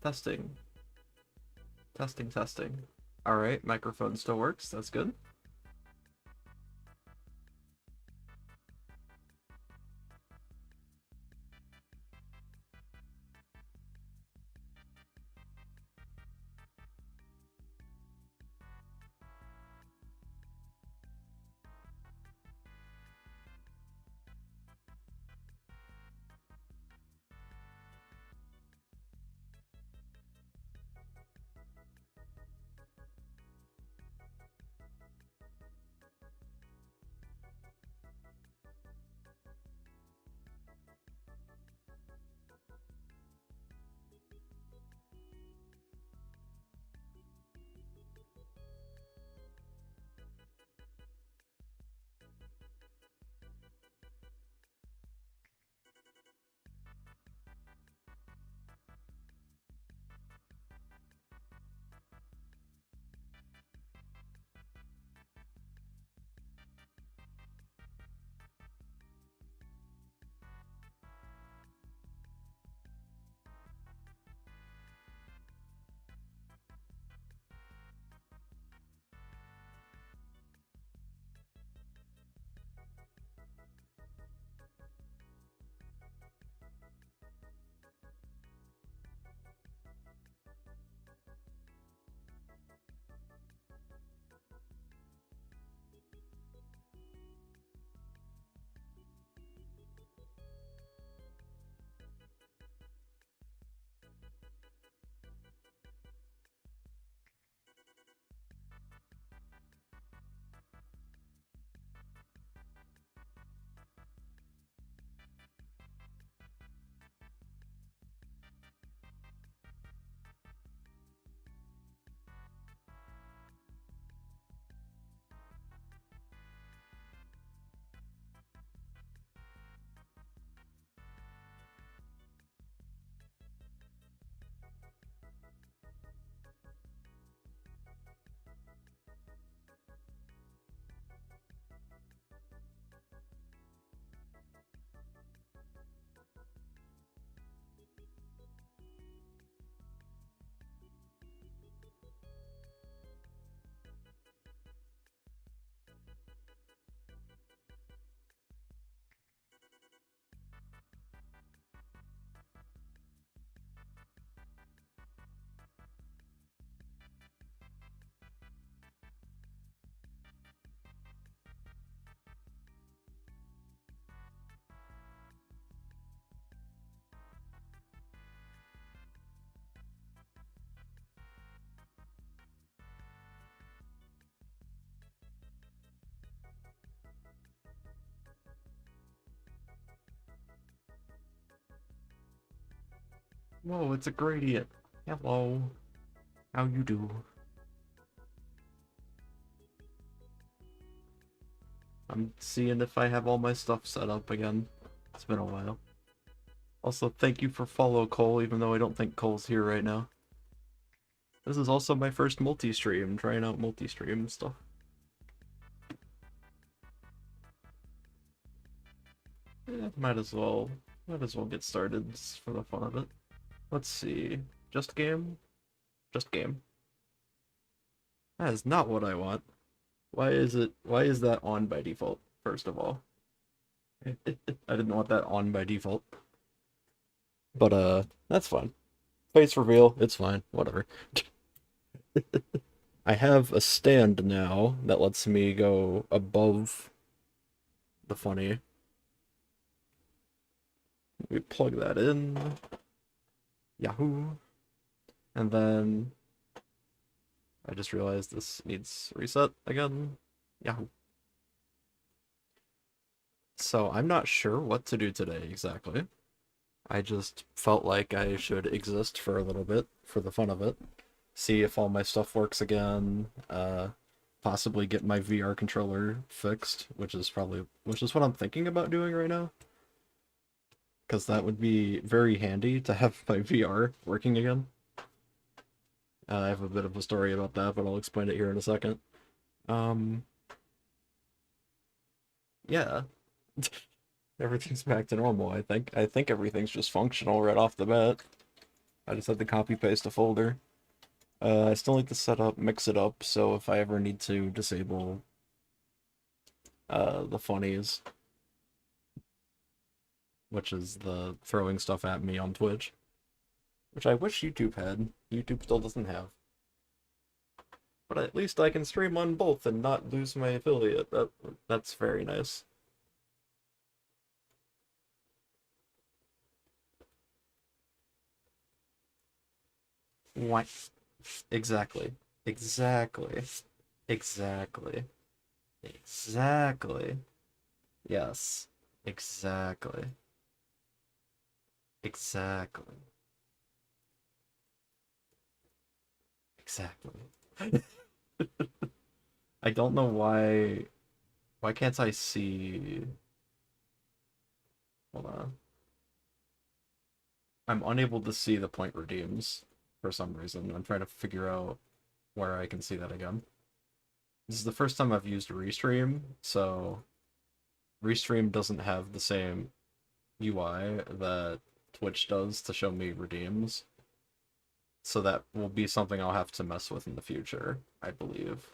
Testing. Testing, testing. Alright, microphone still works. That's good. Whoa, it's a gradient. Hello. How you do? I'm seeing if I have all my stuff set up again. It's been a while. Also, thank you for follow, Cole, even though I don't think Cole's here right now. This is also my first multi-stream, trying out multi-stream stuff. Might as well get started just for the fun of it. Let's see. Just game? Just game. That is not what I want. Why is that on by default, first of all? I didn't want that on by default. But that's fine. Face reveal, it's fine, whatever. I have a stand now that lets me go above the funny. We plug that in. Yahoo. And then I just realized this needs reset again. Yahoo. So I'm not sure what to do today exactly. I just felt like I should exist for a little bit, for the fun of it. See if all my stuff works again, possibly get my VR controller fixed, which is what I'm thinking about doing right now. Because that would be very handy to have my VR working again. I have a bit of a story about that, but I'll explain it here in a second. Yeah. Everything's back to normal, I think. I think everything's just functional right off the bat. I just had to copy paste a folder. I still need to set up, mix it up, so if I ever need to disable the funnies, which is the throwing stuff at me on Twitch, which I wish YouTube had. YouTube still doesn't have. But at least I can stream on both and not lose my affiliate. That's very nice. What? Exactly. Exactly. Exactly. Exactly. Yes. Exactly. Exactly. Exactly. I don't know why. Why can't I see? Hold on. I'm unable to see the point redeems for some reason. I'm trying to figure out where I can see that again. This is the first time I've used Restream, so Restream doesn't have the same UI that Twitch does to show me redeems. So that will be something I'll have to mess with in the future, I believe.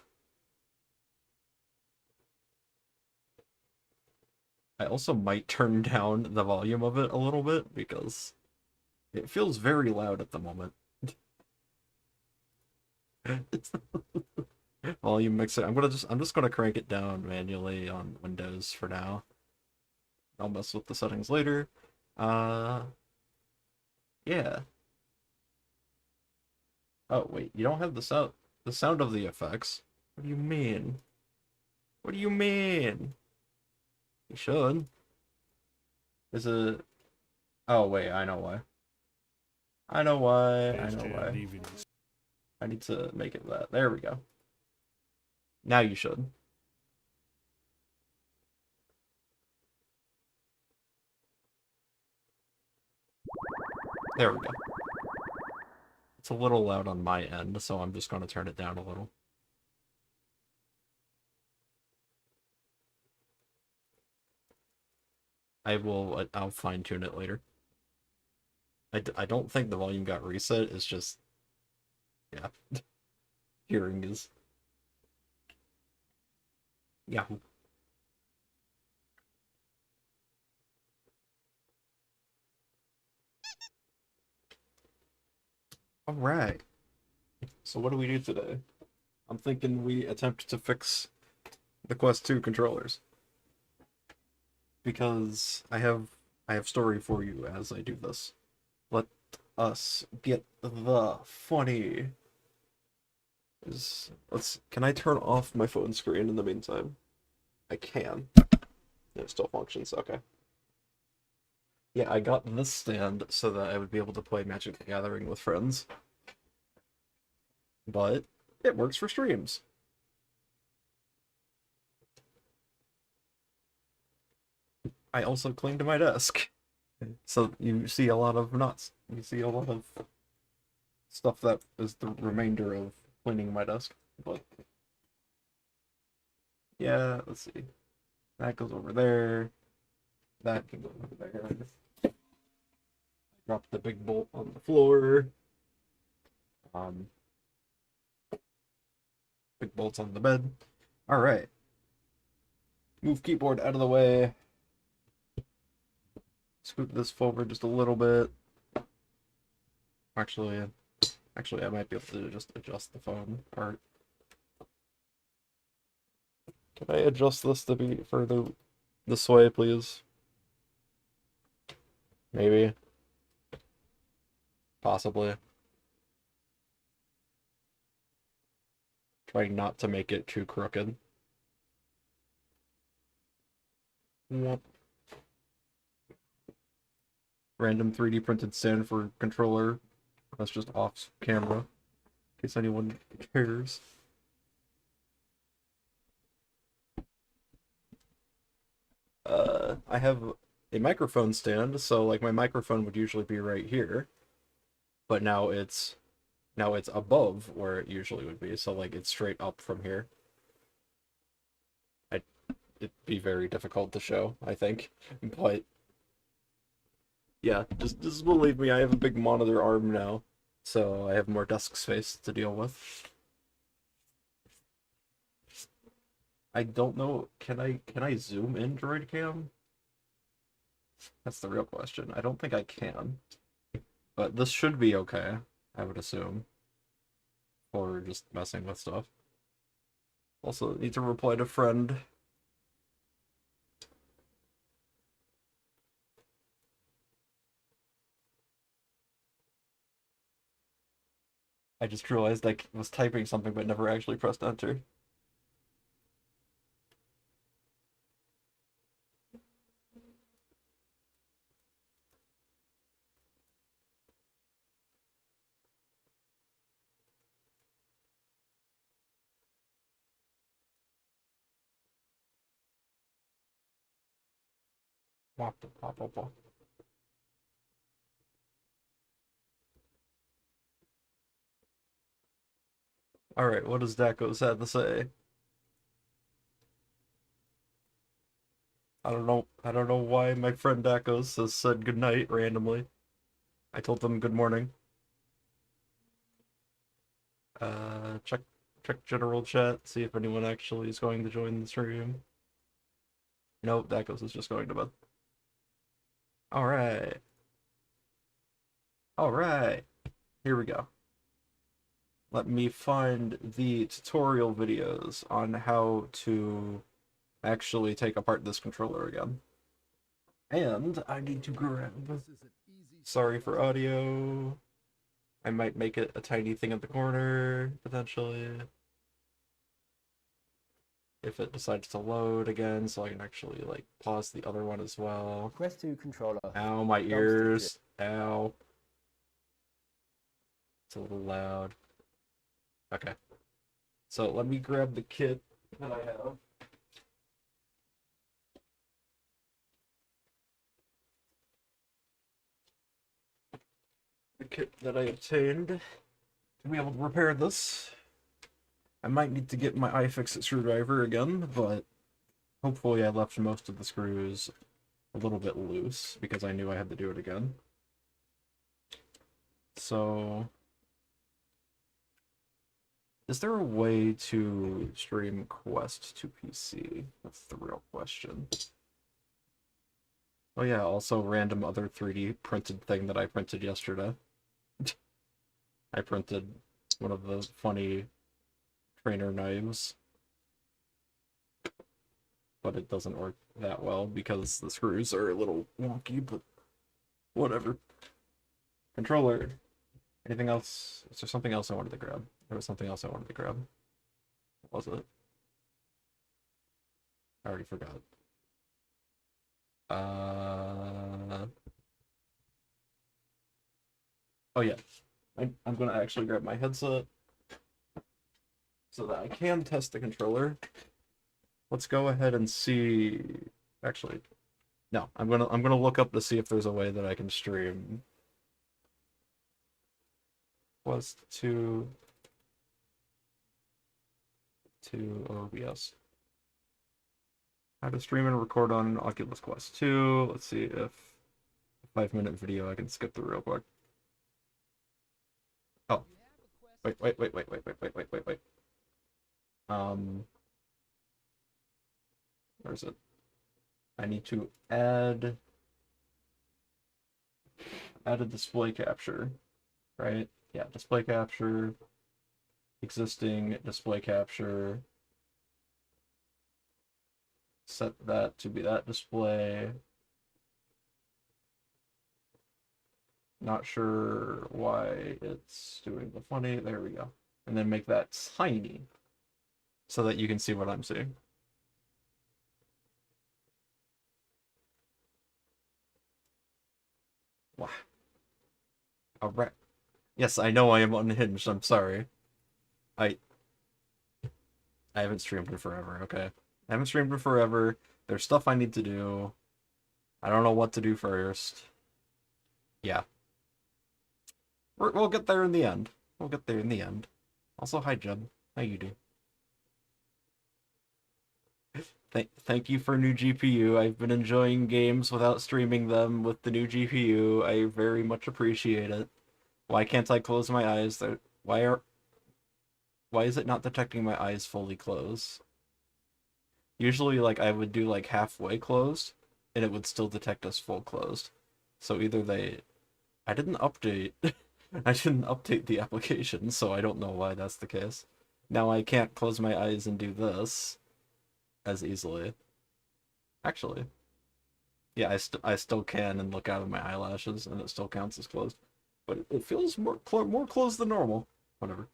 I also might turn down the volume of it a little bit because it feels very loud at the moment. It's volume mixer. I'm just gonna crank it down manually on Windows for now. I'll mess with the settings later. Yeah. Oh wait, you don't have the sound of the effects. What do you mean? What do you mean? You should. Is it? Oh wait, I know why. I know why. I know why. I need to make it that. There we go. Now you should. There we go. It's a little loud on my end, so I'm just going to turn it down a little. I'll fine tune it later. I don't think the volume got reset, it's just, yeah. Hearing is Yahoo. Alright. So what do we do today? I'm thinking we attempt to fix the Quest 2 controllers. Because I have story for you as I do this. Let us get the funny. Can I turn off my phone screen in the meantime? I can. It still functions, okay. Yeah, I got this stand so that I would be able to play Magic the Gathering with friends. But it works for streams. I also cleaned my desk. So you see a lot of nuts. You see a lot of stuff that is the remainder of cleaning my desk. But yeah, let's see. That goes over there. That can go over there. I dropped the big bolt on the floor. Big bolts on the bed. Alright. Move keyboard out of the way. Scoot this forward just a little bit. Actually, I might be able to just adjust the phone part. Can I adjust this to be further this way, please? Maybe. Possibly. Trying not to make it too crooked. Yep. Random 3D printed stand for controller. That's just off camera. In case anyone cares. I have a microphone stand, so like my microphone would usually be right here. But now it's above where it usually would be, so like it's straight up from here. It'd be very difficult to show, I think. But yeah, just believe me, I have a big monitor arm now. so I have more desk space to deal with. I don't know, can I zoom in Droid Cam? That's the real question. I don't think I can, but this should be okay, I would assume, for just messing with stuff. Also, need to reply to friend. I just realized I was typing something but never actually pressed enter. Wop, pop, pop, pop. Alright, what does Dakos have to say? I don't know why my friend Dakos has said goodnight randomly. I told them good morning. Check general chat, see if anyone actually is going to join the stream. Nope, Dakos is just going to bed. Alright. Alright. Here we go. Let me find the tutorial videos on how to actually take apart this controller again. And I need to grab... Sorry for audio. I might make it a tiny thing at the corner, potentially. If it decides to load again, so I can actually, like, pause the other one as well. Quest 2 controller. Ow, my ears. Ow. It's a little loud. Okay. So let me grab the kit that I have. The kit that I obtained to be able to repair this. I might need to get my iFixit screwdriver again, but hopefully I left most of the screws a little bit loose because I knew I had to do it again. So, is there a way to stream Quest to PC? That's the real question. Oh yeah, also random other 3D printed thing that I printed yesterday. I printed one of the funny trainer knives, but it doesn't work that well because the screws are a little wonky, but whatever. Controller. Anything else? Is there something else I wanted to grab? There was something else I wanted to grab. What was it? I already forgot. Oh yeah. I'm gonna actually grab my headset so that I can test the controller. Let's go ahead and see. Actually, no. I'm gonna look up to see if there's a way that I can stream Quest to OBS. How to stream and record on Oculus Quest 2. Let's see if a 5-minute video I can skip through real quick. Oh. Wait. Where is it? I need to add a display capture, right? Yeah, display capture, existing display capture. Set that to be that display. Not sure why it's doing the funny. There we go. And then make that tiny so that you can see what I'm seeing. Wow. Alright. Yes, I know I am unhinged. I'm sorry. I haven't streamed in forever, okay? I haven't streamed in forever. There's stuff I need to do. I don't know what to do first. Yeah. We'll get there in the end. We'll get there in the end. Also, hi, Jeb. How you do? Thank you for new GPU. I've been enjoying games without streaming them with the new GPU. I very much appreciate it. Why can't I close my eyes? Why is it not detecting my eyes fully closed? Usually, like, I would do like halfway closed, and it would still detect as full closed. So either I didn't update, I didn't update the application, so I don't know why that's the case. Now I can't close my eyes and do this as easily. Actually, yeah, I still can and look out of my eyelashes, and it still counts as closed. But it feels more closed than normal. Whatever.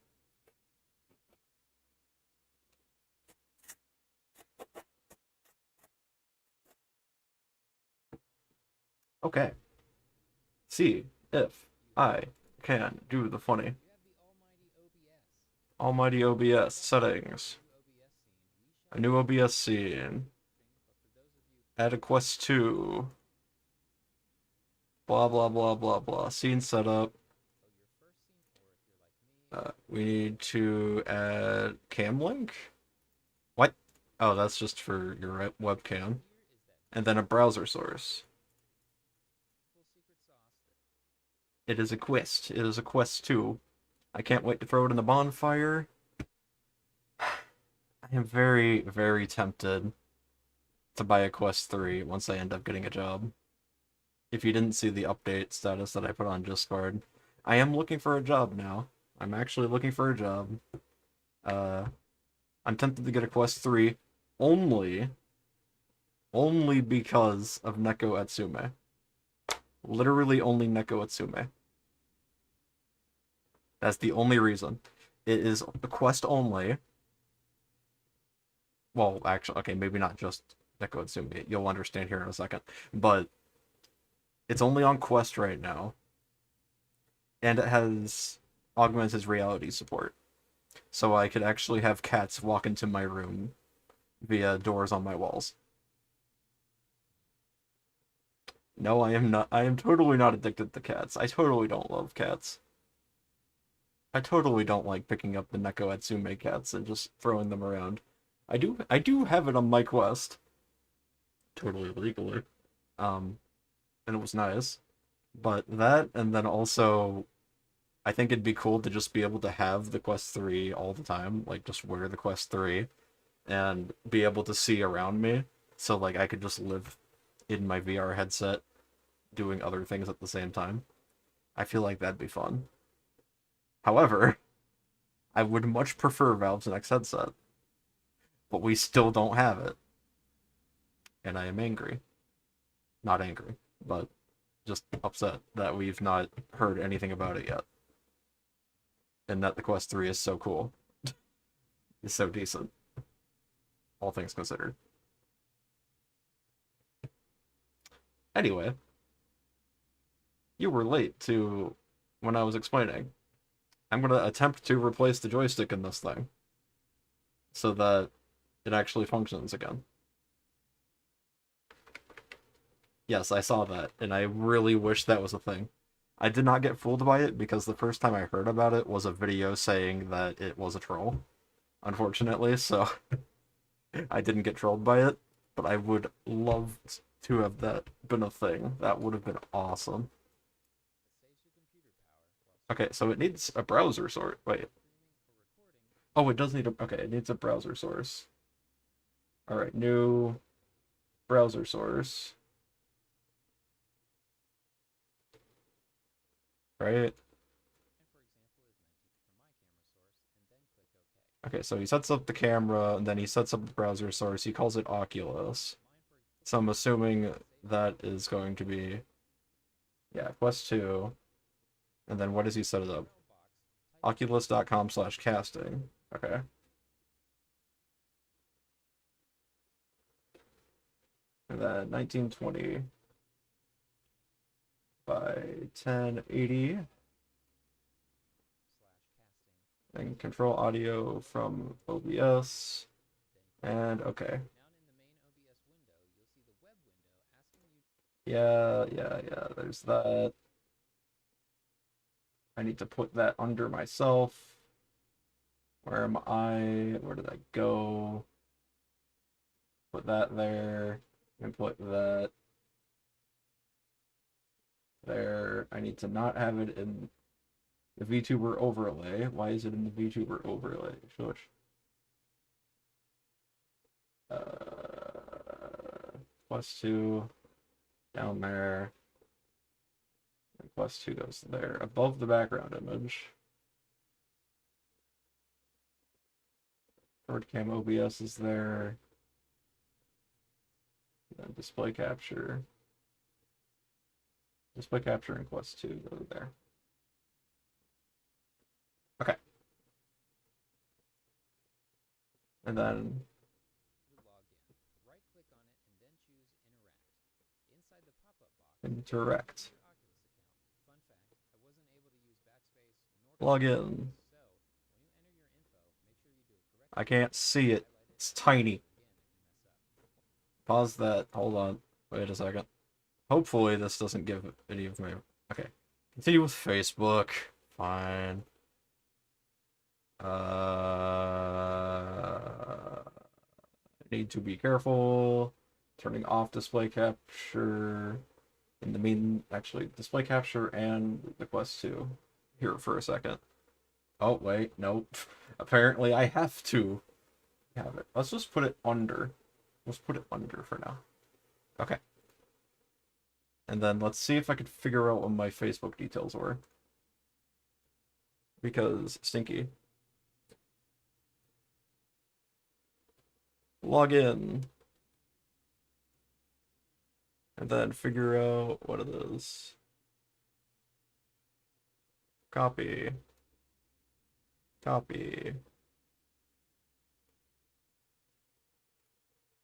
Okay. See if I can do the funny. Almighty OBS settings. A new OBS scene. Add a quest 2. Blah blah blah blah blah. Scene setup. We need to add cam link. What? Oh, that's just for your webcam. And then a browser source. It is a quest. It is a quest 2. I can't wait to throw it in the bonfire. I am very, very tempted to buy a quest 3 once I end up getting a job. If you didn't see the update status that I put on Discord, I am looking for a job now. I'm actually looking for a job. Uh, I'm tempted to get a quest 3 only, only because of Neko Atsume. Literally only Neko Atsume. That's the only reason. It is a quest only. Well, actually, okay, maybe not just Neko Atsume. You'll understand here in a second. But it's only on Quest right now. And it has augmented reality support. So I could actually have cats walk into my room via doors on my walls. No, I am not. I am totally not addicted to cats. I totally don't love cats. I totally don't like picking up the Neko Atsume cats and just throwing them around. I do have it on my Quest. Totally legally. Um, and it was nice. But that, and then also, I think it'd be cool to just be able to have the Quest 3 all the time, like just wear the Quest 3 and be able to see around me. So like I could just live in my VR headset doing other things at the same time. I feel like that'd be fun. However, I would much prefer Valve's next headset, but we still don't have it. And I am angry. Not angry, but just upset that we've not heard anything about it yet. And that the Quest 3 is so cool. It's so decent, all things considered. Anyway, you were late to when I was explaining. I'm going to attempt to replace the joystick in this thing so that it actually functions again. Yes, I saw that, and I really wish that was a thing. I did not get fooled by it because the first time I heard about it was a video saying that it was a troll, unfortunately, so I didn't get trolled by it, but I would love to have that been a thing. That would have been awesome. Okay, so it needs a browser source. Wait. Oh, it does need a... Okay, it needs a browser source. Alright, new browser source. Right? Okay, so he sets up the camera, and then he sets up the browser source. He calls it Oculus. So I'm assuming that is going to be... Yeah, Quest 2. And then what does he set it up? Oculus.com/casting. Okay. And then 1920 by 1080. And control audio from OBS. And okay. Yeah, there's that. I need to put that under myself. Where am I? Where did I go? Put that there. And put that there. I need to not have it in The VTuber overlay. Why is it in the VTuber overlay? Shush. +2 down there. And +2 goes there above the background image. Forward cam OBS is there. Then display capture. Display capture and +2 go there. Okay. And then interact. Log in. I can't see it. It's tiny. Pause that. Hold on. Wait a second. Hopefully this doesn't give any of my... Okay. Continue with Facebook. Fine. Need to be careful. Turning off display capture. In the mean... Actually, display capture and the +2. Here for a second. Oh, wait. Nope. Apparently I have to have it. Let's just put it under. Let's put it under for now. Okay. And then let's see if I could figure out what my Facebook details were. Because stinky. Log in. And then figure out what it is. Copy. Copy.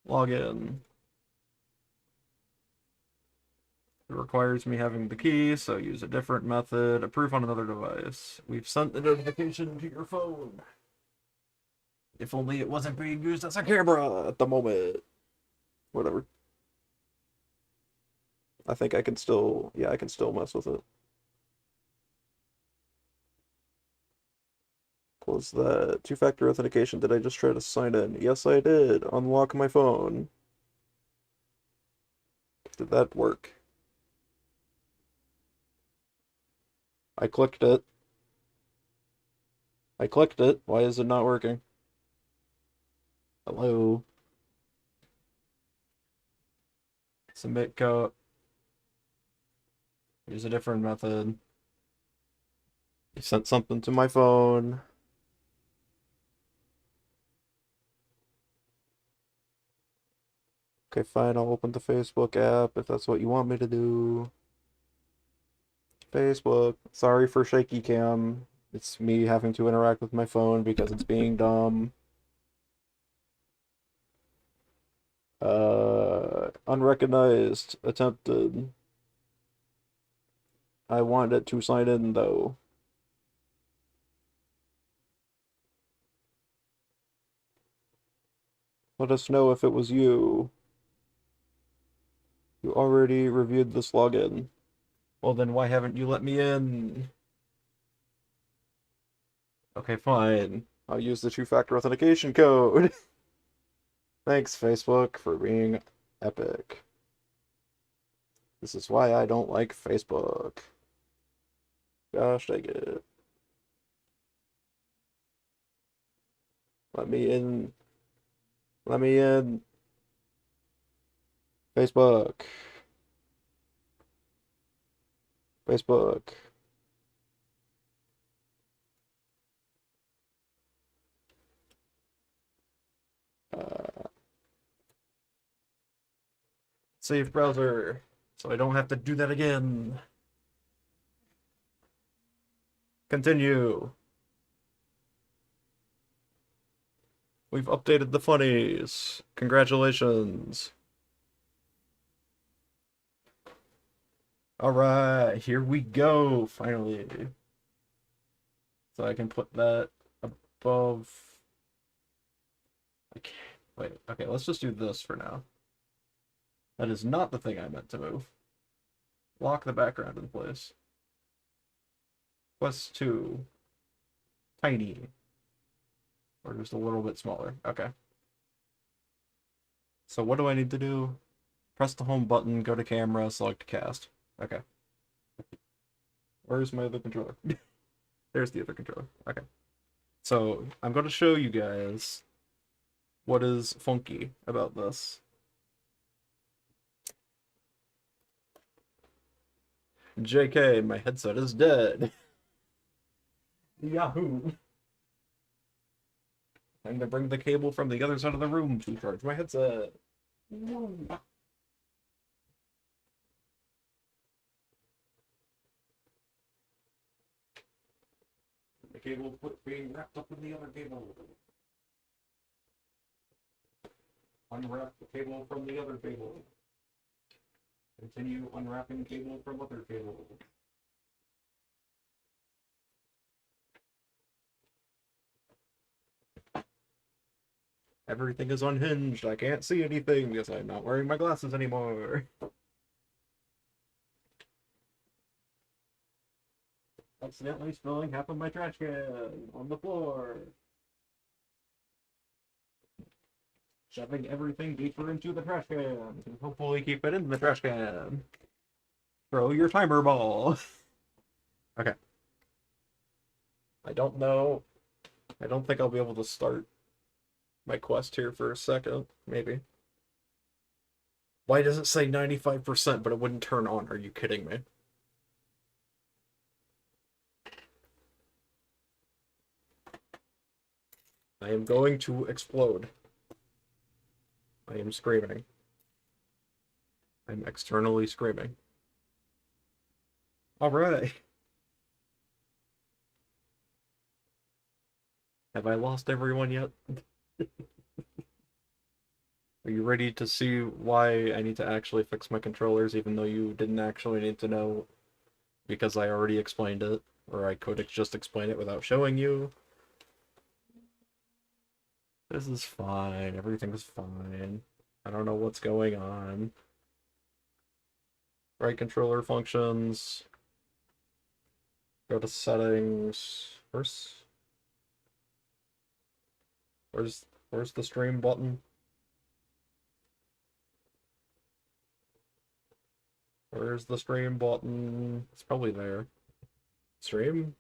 Log in. It requires me having the key, so use a different method. Approve on another device. We've sent the notification to your phone. If only it wasn't being used as a camera at the moment. Whatever. I think I can still... Yeah, I can still mess with it. Close that. Two-factor authentication. Did I just try to sign in? Yes, I did. Unlock my phone. Did that work? I clicked it. I clicked it. Why is it not working? Hello? Submit code. Use a different method. You sent something to my phone. Okay, fine, I'll open the Facebook app if that's what you want me to do. Facebook. Sorry for shaky cam. It's me having to interact with my phone because it's being dumb. Unrecognized. Attempted. I wanted to sign in, though. Let us know if it was you. You already reviewed this login. Well, then why haven't you let me in? Okay, fine. I'll use the two-factor authentication code. Thanks, Facebook, for being epic. This is why I don't like Facebook. Gosh dang it. Let me in. Let me in. Facebook. Facebook. Save browser, so I don't have to do that again. Continue. We've updated the funnies. Congratulations. Alright, here we go, finally. So I can put that above... Okay, wait, okay, let's just do this for now. That is not the thing I meant to move. Lock the background in place. +2. Tiny. Or just a little bit smaller. Okay. So what do I need to do? Press the home button, go to camera, select cast. Okay. Where's my other controller? There's the other controller. Okay. So I'm going to show you guys what is funky about this. JK, my headset is dead. Yahoo! Time to bring the cable from the other side of the room to charge my headset. The cable being wrapped up in the other cable. Unwrap the cable from the other cable. Continue unwrapping cable from other cable. Everything is unhinged. I can't see anything because I'm not wearing my glasses anymore. Accidentally spilling half of my trash can on the floor. Shoving everything deeper into the trash can and hopefully keep it in the trash can. Throw your timer ball. Okay. I don't know. I don't think I'll be able to start my quest here for a second, maybe. Why does it say 95%, but it wouldn't turn on? Are you kidding me? I am going to explode. I am screaming. I'm externally screaming. Alright. Have I lost everyone yet? Are you ready to see why I need to actually fix my controllers, even though you didn't actually need to know because I already explained it, or I could just explain it without showing you? This is fine. Everything's fine. I don't know what's going on. Right controller functions. Go to settings. Where's the stream button? Where's the stream button? It's probably there. Stream?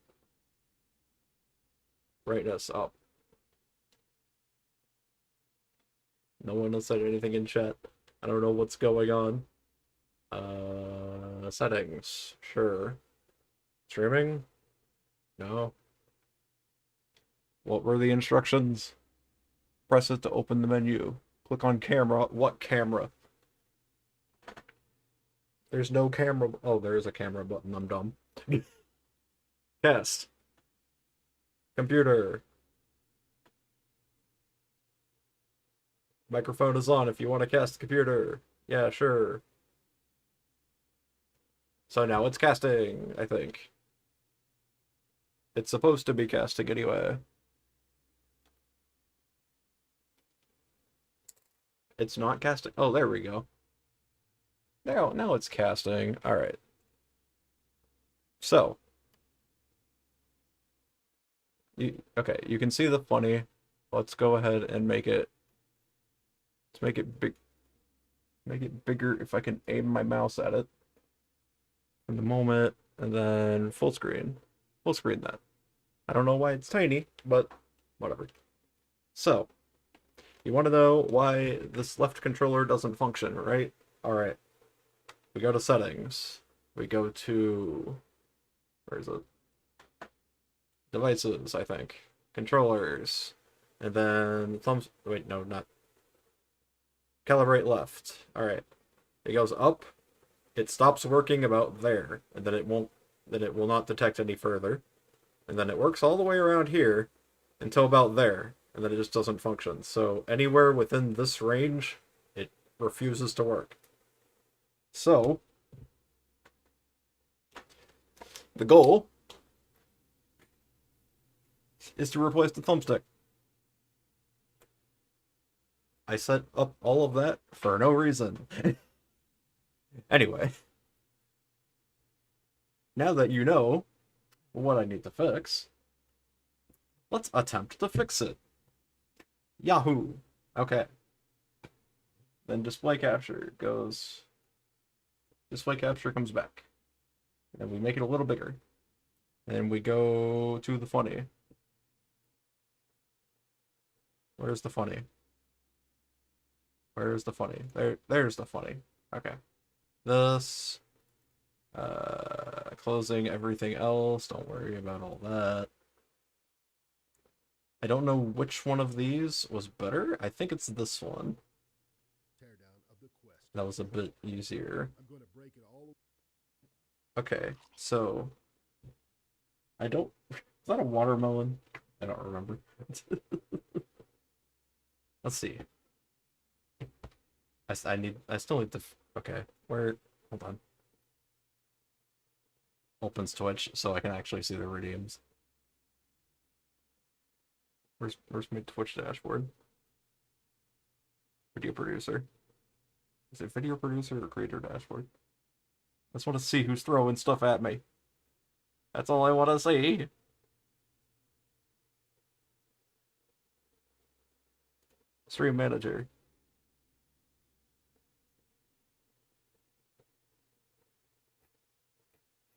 Brightness up. No one has said anything in chat. I don't know what's going on. Settings. Sure. Streaming? No. What were the instructions? Press it to open the menu. Click on camera. What camera? There's no camera. Oh, there is a camera button. I'm dumb. Cast. Computer. Microphone is on if you want to cast the computer. Yeah, sure. So now it's casting, I think. It's supposed to be casting anyway. It's not casting. Oh, there we go. Now it's casting. All right. So, okay, you can see the funny. Let's go ahead and make it. Let's make it big. Make it bigger if I can aim my mouse at it. For the moment, and then full screen. Full screen that. I don't know why it's tiny, but whatever. So, you want to know why this left controller doesn't function, right? Alright. We go to settings. We go to... Where is it? Devices, I think. Controllers. And then thumbs... Wait, no, not... Calibrate left. Alright. It goes up. It stops working about there. And then it won't... Then it will not detect any further. And then it works all the way around here until about there. And then it just doesn't function. So anywhere within this range, it refuses to work. So, the goal is to replace the thumbstick. I set up all of that for no reason. Anyway, now that you know what I need to fix, let's attempt to fix it. Yahoo! Okay. Then display capture goes... Display capture comes back. And we make it a little bigger. And we go to the funny. Where's the funny? Where's the funny? There's the funny. Okay. This. Closing everything else. Don't worry about all that. I don't know which one of these was better. I think it's this one. That was a bit easier. Okay, so I don't. Is that a watermelon? I don't remember. Let's see. I still need to. Okay, where? Hold on. Opens Twitch so I can actually see the redeems. Where's my Twitch dashboard? Video producer. Is it video producer or creator dashboard? I just want to see who's throwing stuff at me. That's all I want to see. Stream manager.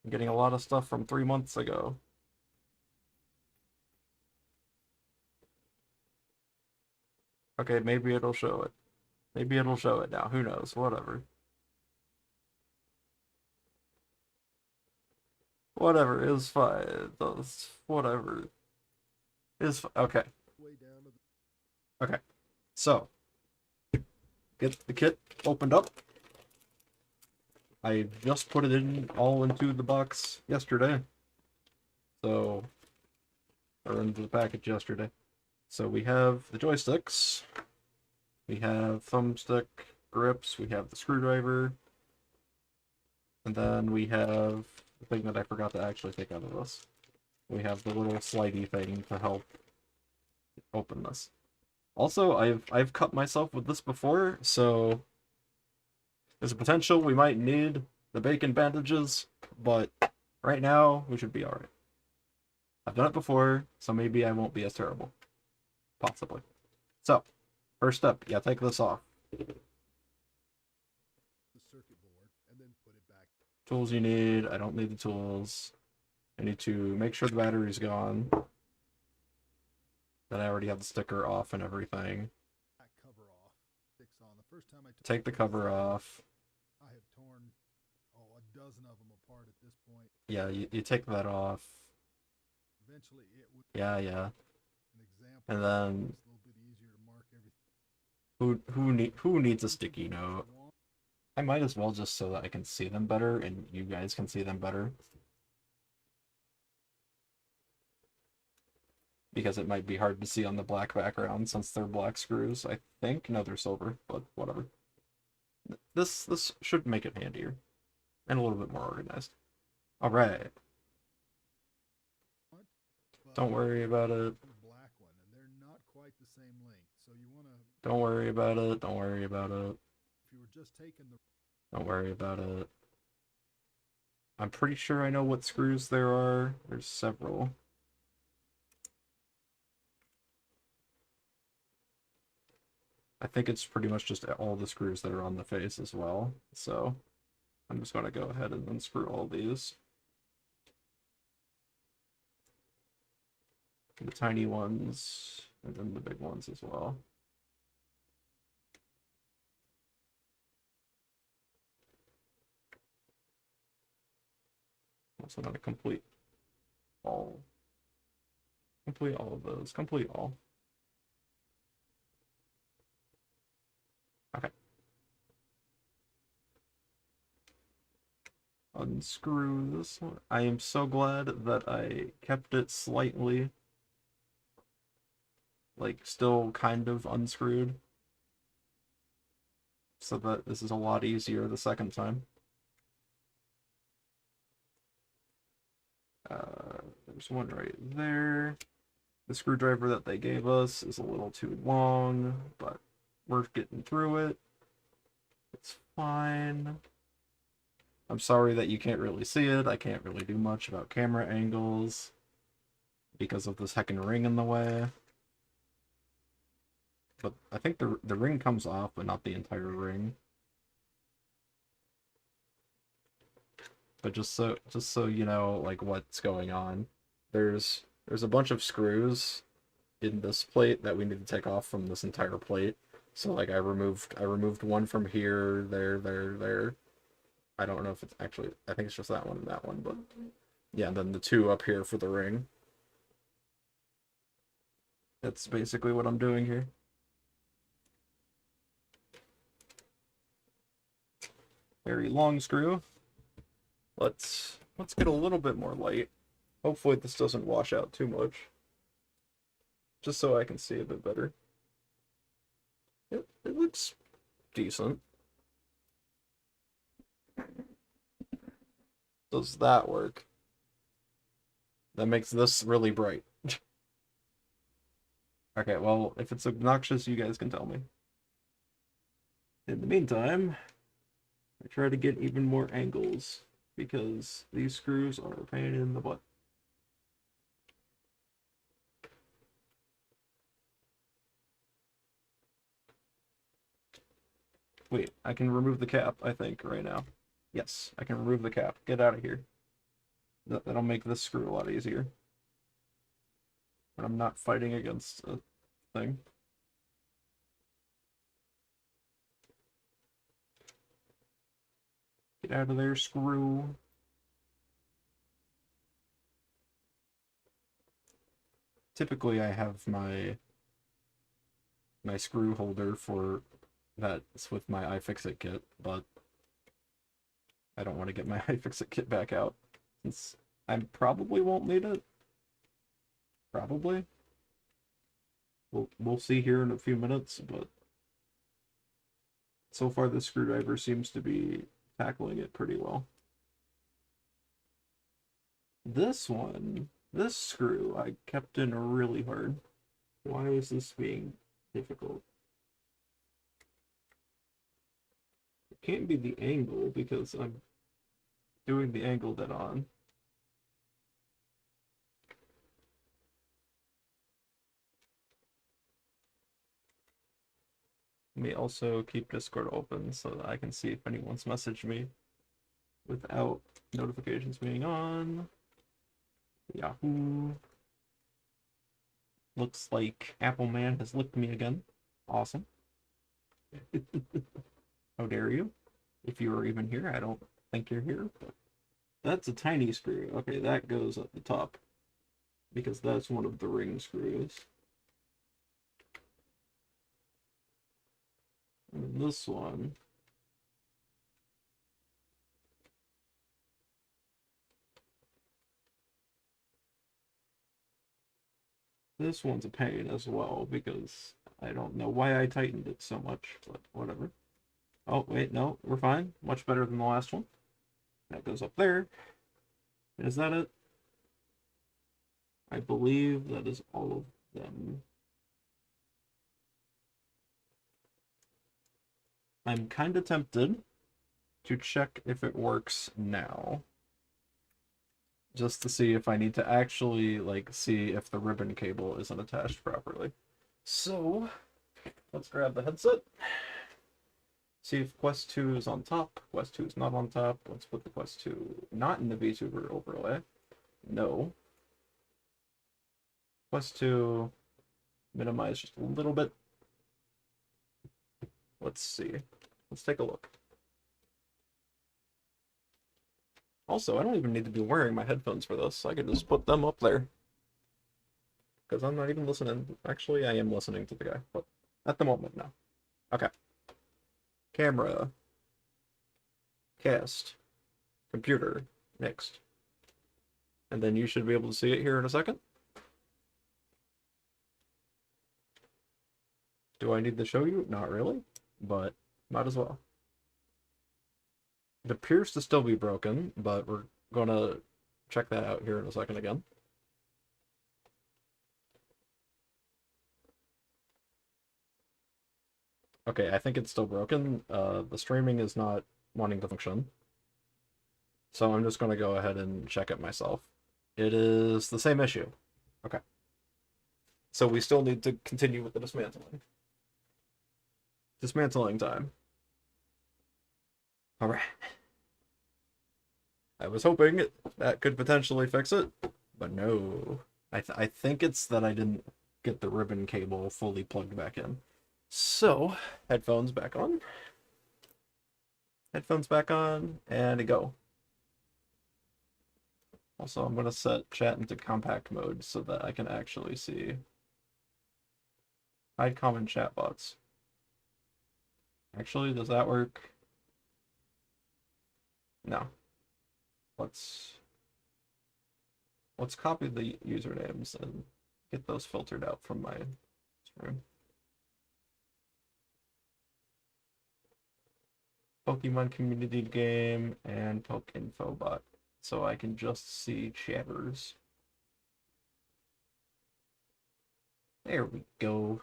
I'm getting a lot of stuff from 3 months ago. Okay, maybe it'll show it. Maybe it'll show it now. Who knows? Whatever. Whatever is fine. Whatever is okay. Okay. So, get the kit opened up. I just put it in all into the box yesterday. So, or into the package yesterday. So we have the joysticks. We have thumbstick grips. We have the screwdriver. And then we have the thing that I forgot to actually take out of this. We have the little slidey thing to help open this. Also, I've cut myself with this before, so there's a potential we might need the bacon bandages, but right now we should be alright. I've done it before, so maybe I won't be as terrible. Possibly. So, first step, yeah, take this off. Tools you need. I don't need the tools. I need to make sure the battery's gone. Then I already have the sticker off and everything. Take the cover off. I have torn a dozen of them apart at this point. Yeah, you take that off. Eventually it would. Yeah. An example. And then It's a little bit easier to mark everything. who needs a sticky note? I might as well just so that I can see them better and you guys can see them better. Because it might be hard to see on the black background since they're black screws, I think. No, they're silver, but whatever. This should make it handier. And a little bit more organized. Alright. Don't worry about it. Black one, and they're not quite the same length. So you want to. Don't worry about it. Don't worry about it. If you were just taking the. Don't worry about it. I'm pretty sure I know what screws there are. There's several. I think it's pretty much just all the screws that are on the face as well. So I'm just going to go ahead and unscrew all these. The tiny ones, and then the big ones as well. Also going to complete all of those. Complete all. Okay. Unscrew this one. I am so glad that I kept it slightly, like, still kind of unscrewed, so that this is a lot easier the second time. There's one right there. The screwdriver that they gave us is a little too long, but we're getting through it. It's fine. I'm sorry that you can't really see it. I can't really do much about camera angles because of this heckin' ring in the way. But I think the ring comes off, but not the entire ring. but just so you know like what's going on. There's a bunch of screws in this plate that we need to take off from this entire plate. So like I removed one from here, there. I don't know if it's actually, I think it's just that one and that one, but yeah, and then the two up here for the ring. That's basically what I'm doing here. Very long screw. Let's get a little bit more light. Hopefully this doesn't wash out too much. Just so I can see a bit better. It looks decent. Does that work? That makes this really bright. Okay, well, if it's obnoxious, you guys can tell me. In the meantime, I try to get even more angles because these screws are a pain in the butt. Wait, I can remove the cap, I think, right now. Yes, I can remove the cap. Get out of here. That'll make this screw a lot easier. But I'm not fighting against a thing. Get out of there, screw. Typically, I have my screw holder for that's with my iFixit kit, but I don't want to get my iFixit kit back out since I probably won't need it. Probably. We'll see here in a few minutes, but so far the screwdriver seems to be tackling it pretty well. This screw, I kept in really hard. Why is this being difficult? It can't be the angle because I'm doing the angle dead on. Let me also keep Discord open so that I can see if anyone's messaged me without notifications being on. Yahoo. Looks like Apple Man has licked me again. Awesome. How dare you? If you are even here, I don't think you're here, but that's a tiny screw. Okay, that goes at the top because that's one of the ring screws. And this one, this one's a pain as well because I don't know why I tightened it so much, but whatever. Oh, wait, no, we're fine. Much better than the last one. That goes up there. Is that it? I believe that is all of them. I'm kind of tempted to check if it works now. Just to see if I need to actually, like, see if the ribbon cable isn't attached properly. So, let's grab the headset. See if Quest 2 is on top. Quest 2 is not on top. Let's put the Quest 2 not in the VTuber overlay. No. Quest 2, minimize just a little bit. Let's see. Let's take a look. Also, I don't even need to be wearing my headphones for this. I can just put them up there. Because I'm not even listening. Actually, I am listening to the guy, but at the moment, no. Okay. Camera. Cast. Computer. Next. And then you should be able to see it here in a second. Do I need to show you? Not really, but might as well. It appears to still be broken, but we're gonna check that out here in a second again. Okay, I think it's still broken. The streaming is not wanting to function. So I'm just gonna go ahead and check it myself. It is the same issue. Okay. So we still need to continue with the dismantling. Dismantling time. All right. I was hoping that could potentially fix it, but no. I think it's that I didn't get the ribbon cable fully plugged back in. So, headphones back on. Headphones back on, and go. Also, I'm going to set chat into compact mode so that I can actually see. Hide common chat bots. Actually, does that work? No. Let's copy the usernames and get those filtered out from my screen. Pokemon community game and Poke Info bot, so I can just see chatters. There we go.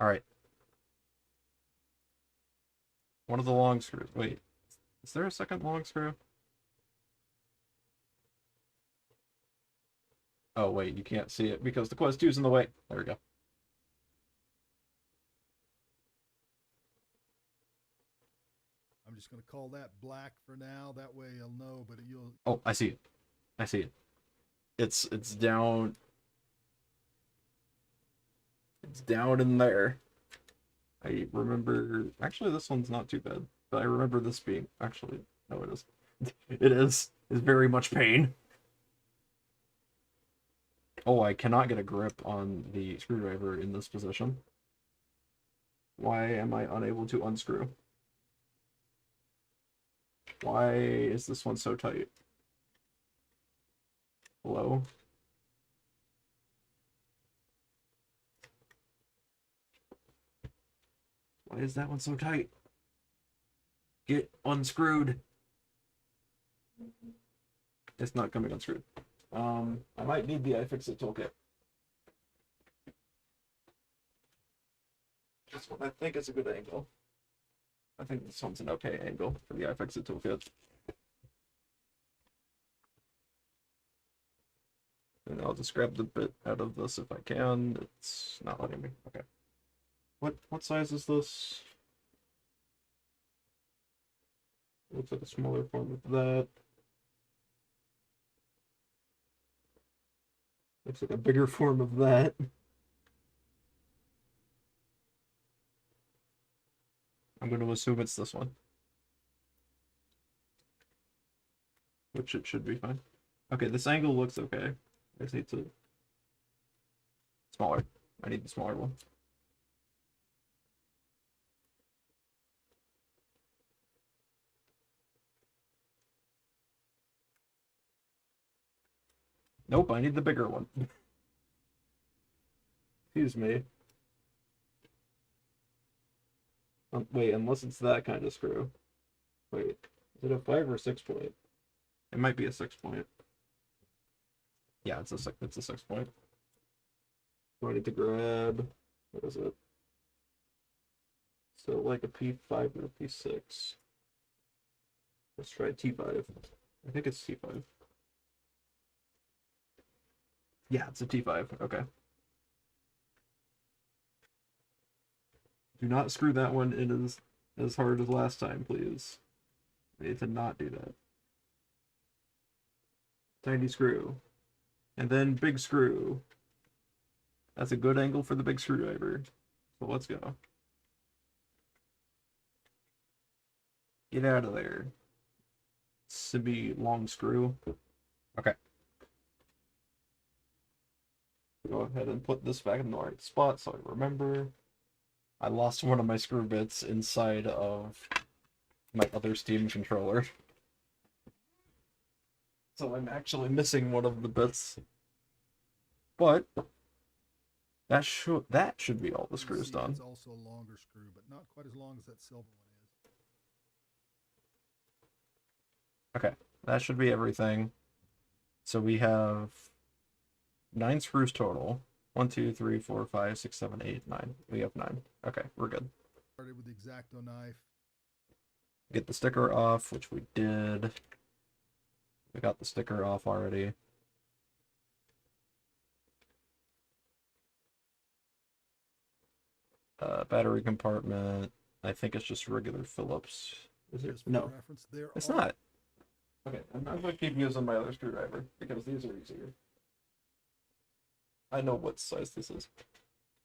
All right. One of the long screws. Wait, is there a second long screw? Oh wait, you can't see it because the Quest 2's in the way. There we go. I'm just going to call that black for now. That way you'll know, but you'll... Oh, I see it. I see it. It's down. It's down in there. I remember... Actually, this one's not too bad. But I remember this being... Actually, no, it is. It is. It's very much pain. Oh, I cannot get a grip on the screwdriver in this position. Why am I unable to unscrew? Why is this one so tight? Hello? Why is that one so tight? Get unscrewed. It's not coming unscrewed. I might need the iFixit toolkit. This one I think is a good angle. I think this one's an okay angle for the iFixit toolkit. And I'll just grab the bit out of this if I can. It's not letting me. Okay. What size is this? Looks like a smaller form of that. Looks like a bigger form of that. I'm going to assume it's this one. Which it should be fine. Okay, this angle looks okay. I just need to... Smaller. I need the smaller one. Nope, I need the bigger one. Excuse me. Wait, unless it's that kind of screw. Wait, is it a 5 or 6 point? It might be a 6 point. Yeah, it's a 6 point. So I need to grab, what is it? So like a P5 or a P6. Let's try T5. I think it's T5. Yeah, it's a T5. Okay. Do not screw that one in as hard as last time, please. I need to not do that. Tiny screw. And then big screw. That's a good angle for the big screwdriver. So let's go. Get out of there. Sibby long screw. Okay. Go ahead and put this back in the right spot so I remember. I lost one of my screw bits inside of my other Steam controller. So I'm actually missing one of the bits. But that should be all the screws done. It's also a longer screw, but not quite as long as that silver one is. Okay, that should be everything. So we have 9 screws total. 1, 2, 3, 4, 5, 6, 7, 8, 9. We have 9. Okay, we're good. Started with the X-Acto knife. Get the sticker off, which we did. We got the sticker off already. Battery compartment. I think it's just regular Phillips. Is it? Just for No, reference, it's not. Okay, I'm gonna keep using my other screwdriver because these are easier. I know what size this is.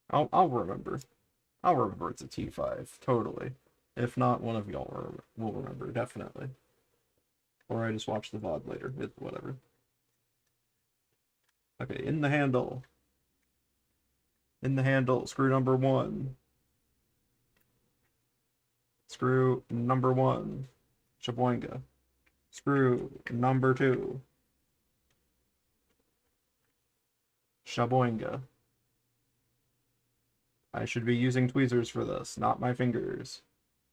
I'll remember. I'll remember it's a T5, totally. If not, one of y'all will remember, definitely. Or I just watch the VOD later, whatever. Okay, in the handle. In the handle, screw number 1. Screw number 1. Shaboinga. Screw number 2. Shaboinga. I should be using tweezers for this, not my fingers.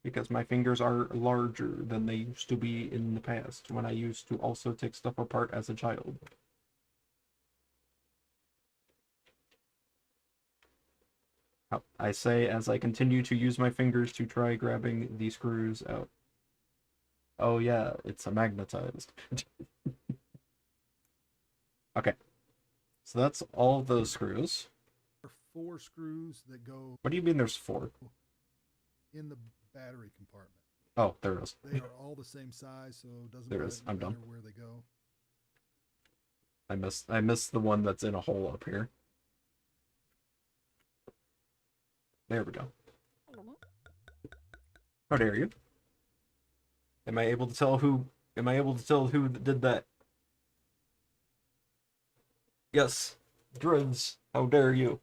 Because my fingers are larger than they used to be in the past, when I used to also take stuff apart as a child. I say as I continue to use my fingers to try grabbing the screws out. Oh yeah, it's a magnetized. Okay, so that's all of those screws. There are 4 screws that go What do you mean there's 4? in the battery compartment. Oh, there it is. They are all the same size, so it doesn't There matter, is. I'm done. where they go. I missed the one that's in a hole up here. There we go. How dare you? Am I able to tell who did that? Yes, Drivs, how dare you?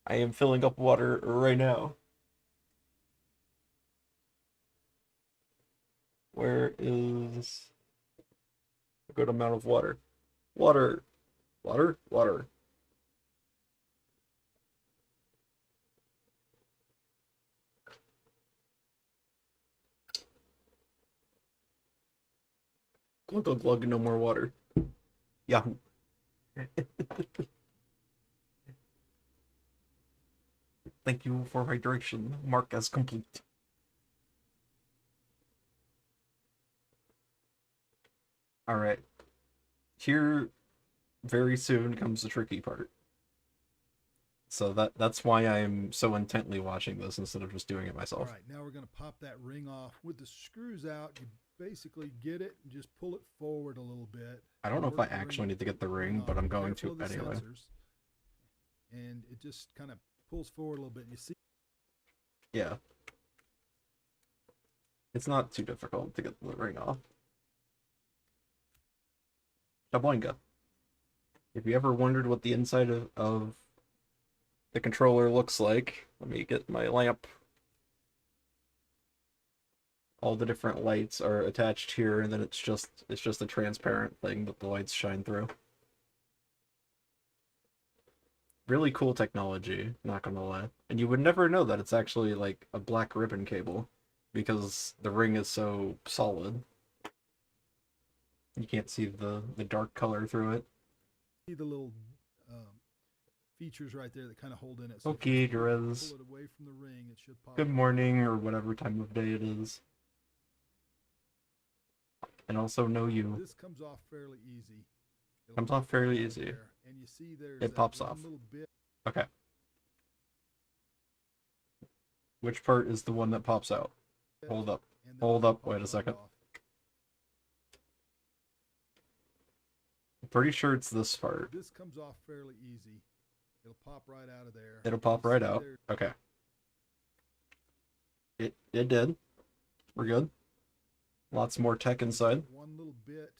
I am filling up water right now. Where is a good amount of water? Water, water, water. Glug, glug, glug, no more water. Yahoo. Thank you for hydration. Mark as complete. Alright. Here, very soon comes the tricky part. So that's why I'm so intently watching this instead of just doing it myself. All right, now we're going to pop that ring off. With the screws out, you basically get it and just pull it forward a little bit. I don't know if I actually need to get the ring, but I'm going to anyway. And it just kind of pulls forward a little bit. And you see? Yeah. It's not too difficult to get the ring off. Shaboinga. If you ever wondered what the inside of the controller looks like, let me get my lamp. All the different lights are attached here, and then it's just a transparent thing that the lights shine through. Really cool technology, not gonna lie. And you would never know that it's actually like a black ribbon cable, because the ring is so solid. You can't see the dark color through it. See the little features right there that kind of hold in it. So okay, Drez. Pull it away from the ring, it should pop. Good morning, or whatever time of day it is. And also know you. This comes off fairly easy. Comes off fairly easy. And you see there's it pops off. Bit. Okay. Which part is the one that pops out? Hold up. Hold up. Wait a second. I'm pretty sure it's this part. This comes off fairly easy. It'll pop right out of there. It'll pop right out. Okay. It did. We're good. Lots more tech inside. One little bit,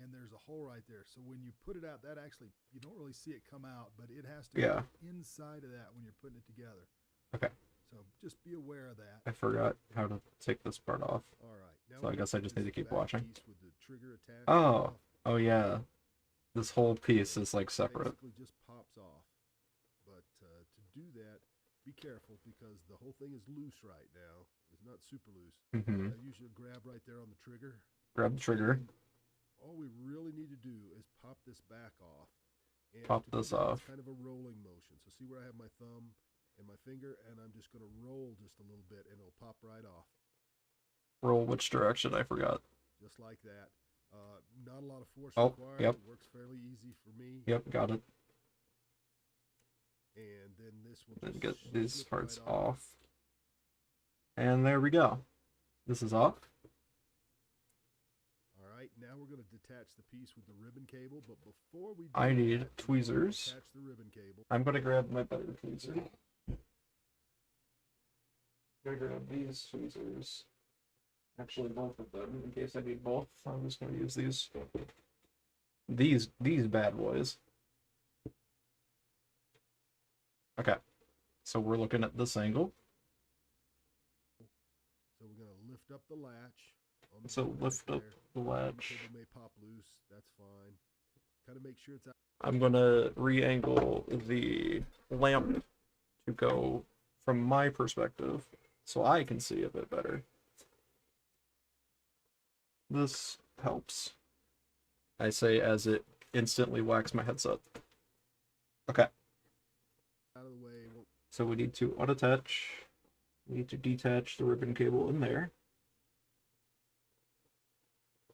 and there's a hole right there. So when you put it out, that actually, you don't really see it come out, but it has to be inside of that when you're putting it together. Okay. So just be aware of that. I forgot how to take this part off. All right. Now so I guess I just need to keep watching. With the trigger attached oh yeah. This whole piece is like separate. Basically just pops off. But to do that, be careful because the whole thing is loose right now. It's not super loose. Mm-hmm. Usually grab right there on the trigger. Grab the trigger. And all we really need to do is pop this back off. And pop this off. It's kind of a rolling motion. So see where I have my thumb and my finger, and I'm just going to roll just a little bit, and it'll pop right off. Roll which direction? I forgot. Just like that. Not a lot of force required. Yep. It works fairly easy for me. Yep, got it. And then this will then just get these parts right off. And there we go. This is off. All right. right, now we're going to detach the piece with the ribbon cable, but before we do I need that, tweezers. attach the ribbon cable. I'm gonna grab my better tweezer. I'm gonna grab these tweezers. Actually, both of them, in case I need both. I'm just gonna use these. These bad boys. Okay, so we're looking at this angle. So we're going to lift up the latch. On the So board lift right up there. the The latch. cable may pop loose. That's fine. Kind of make sure it's out. I'm gonna re-angle the lamp to go from my perspective so I can see a bit better. This helps. I say as it instantly whacks my headset. Okay. Out of the way. Well, So we need to unattach. We need to detach the ribbon cable in there.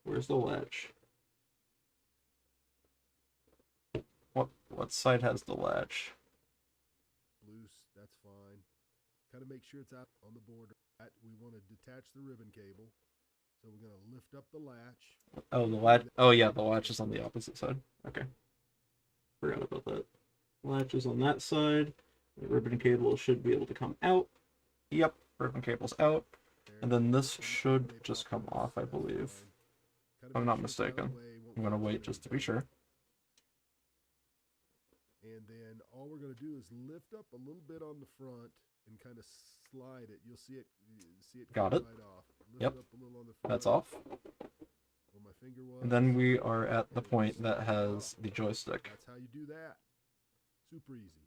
Where's the latch? What side has the latch? loose. That's fine. Kind of make sure it's out on the board. We want to detach the ribbon cable. So we're going to lift up the latch. Oh, the latch. Oh yeah, the latch is on the opposite side. Okay. Forgot about that. Latch is on that side. The ribbon cable should be able to come out. Yep, ribbon cable's out. And then this should just come off, I believe. If I'm not mistaken. I'm gonna wait just to be sure. And then all we're going to do is lift up a little bit on the front and kind of slide it. You'll see it Got come it. right off. Lift Yep. it up a little on the front. That's off. Where my finger was. And then we are at the point that has the joystick. That's how you do that. Super easy.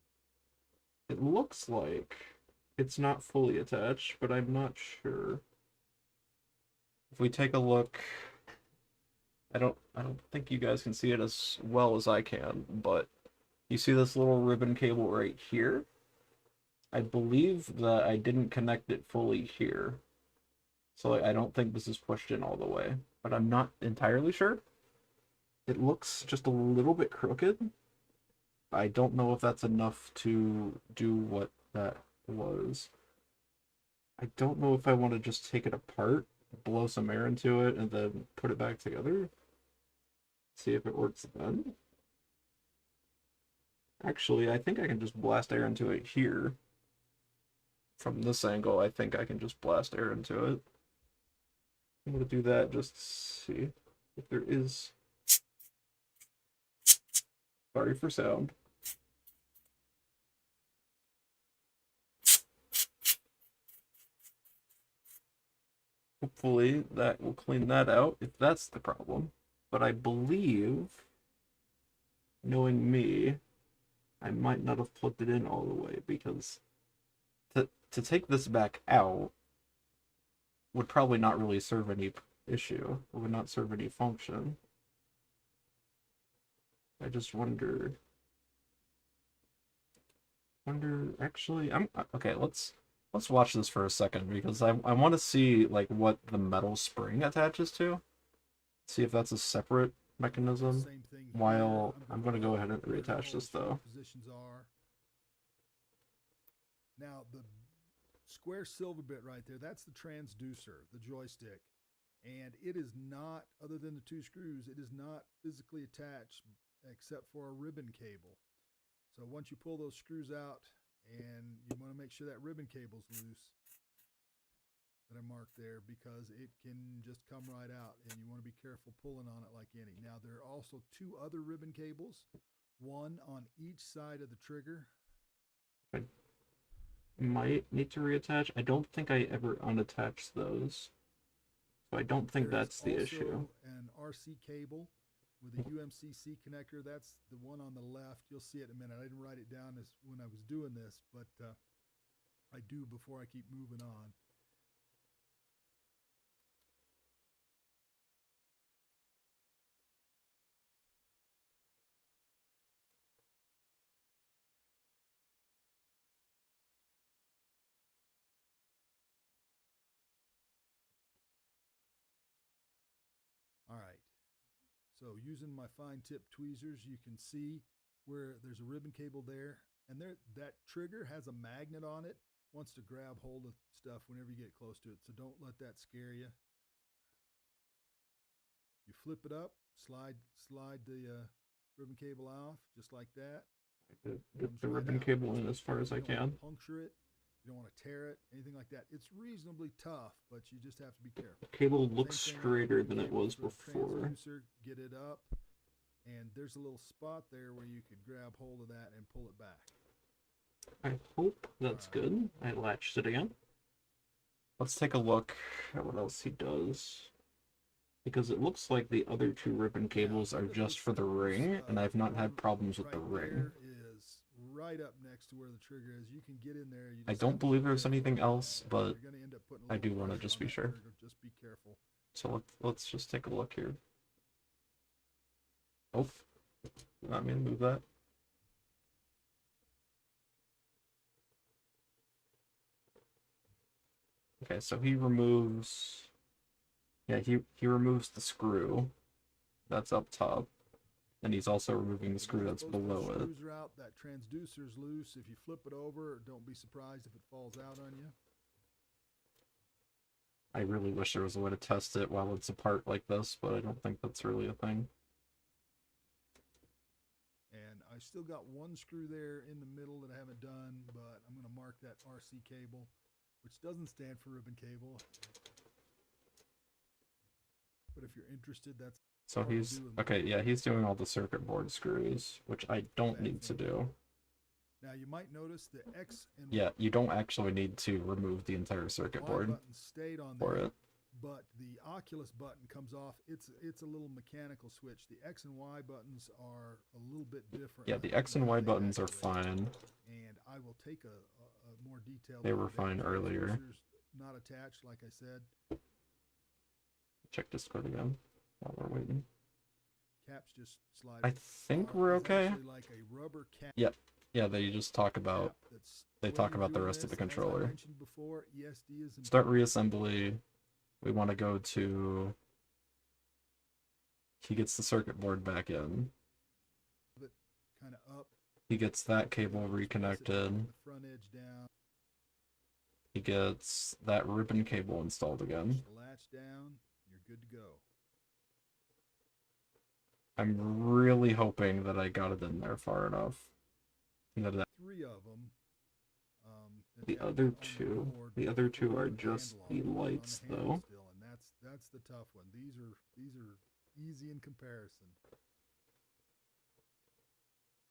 It looks like it's not fully attached, but I'm not sure. If we take a look, I don't think you guys can see it as well as I can, but you see this little ribbon cable right here? I believe that I didn't connect it fully here. So I don't think this is pushed in all the way, but I'm not entirely sure. It looks just a little bit crooked. I don't know if that's enough to do what that was. I don't know if I want to just take it apart, blow some air into it, and then put it back together. See if it works then. Actually, I think I can just blast air into it here. From this angle, I think I can just blast air into it. I'm going to do that just to see if there is... Sorry for sound. Hopefully that will clean that out if that's the problem. But I believe, knowing me, I might not have plugged it in all the way because to take this back out would probably not really serve any issue. It would not serve any function. I just wonder actually okay, let's watch this for a second because I want to see like what the metal spring attaches to. See if that's a separate mechanism. Same thing While here. I'm going to go ahead and where the reattach this whole though. Positions are. Now the square silver bit right there, that's the transducer, the joystick. And it is not, other than the two screws, it is not physically attached except for a ribbon cable. So once you pull those screws out and you want to make sure that ribbon cable's loose that I marked there because it can just come right out and you want to be careful pulling on it like any. Now there are also two other ribbon cables, one on each side of the trigger. I might need to reattach. I don't think I ever unattached those. So I don't think that's the issue. An RC cable with a UMCC connector. That's the one on the left. You'll see it in a minute. I didn't write it down as when I was doing this, but I do before I keep moving on. All right. So using my fine tip tweezers, you can see where there's a ribbon cable there, and there that trigger has a magnet on it. Wants to grab hold of stuff whenever you get close to it. So don't let that scare you. You flip it up, slide the ribbon cable off just like that. Get the ribbon cable in as far as I You don't want can. to puncture it. You don't want to tear it, anything like that. It's reasonably tough, but you just have to be careful. Cable looks Same thing on the straighter ribbon than it cable was for the before. transducer. Get it up, and there's a little spot there where you could grab hold of that and pull it back. I hope that's good. I latched it again. Let's take a look at what else he does. Because it looks like the other two ribbon cables are just for the ring, and I've not had problems with the ring. There is right up next to where the trigger is. You can get in there. You I just don't have to believe be there's careful. anything else, but You're gonna end up putting a I do little want to pressure just on be that sure. trigger. Just be careful. So let's just take a look here. Oh, let me move that. Okay, so he removes. Yeah, he removes the screw that's up top, and he's also removing the screw that's Both below those it. screws are out. That transducer's loose. If you flip it over, don't be surprised if it falls out on you. I really wish there was a way to test it while it's apart like this, but I don't think that's really a thing. And I still got one screw there in the middle that I haven't done, but I'm going to mark that RC cable, which doesn't stand for ribbon cable. But if you're interested, that's So he's okay, yeah, he's doing all the circuit board screws, which I don't need to do. Now you might notice the X and Yeah, you don't actually need to remove the entire circuit Y board button stayed on for there, it. but the Oculus button comes off. It's a little mechanical switch. The X and Y buttons are a little bit different. Yeah, the X and Y buttons are fine. And I will take a more detailed. They were look at fine that. earlier. Transducer's not attached, like I said. Check Discord again while we're waiting. Caps just slide. I think we're okay. Like a rubber cap. Yep. Yeah, they just talk about they talk about the rest of the controller. As I mentioned before, ESD is Start reassembly. We want to go to. He gets the circuit board back in. kind of up. He gets that cable reconnected. The front edge down. He gets that ribbon cable installed again. The latch down. You're good to go. I'm really hoping that I got it in there far enough. That Three of them. the other two are just the lights, though. Still, and that's the tough one. These are easy in comparison.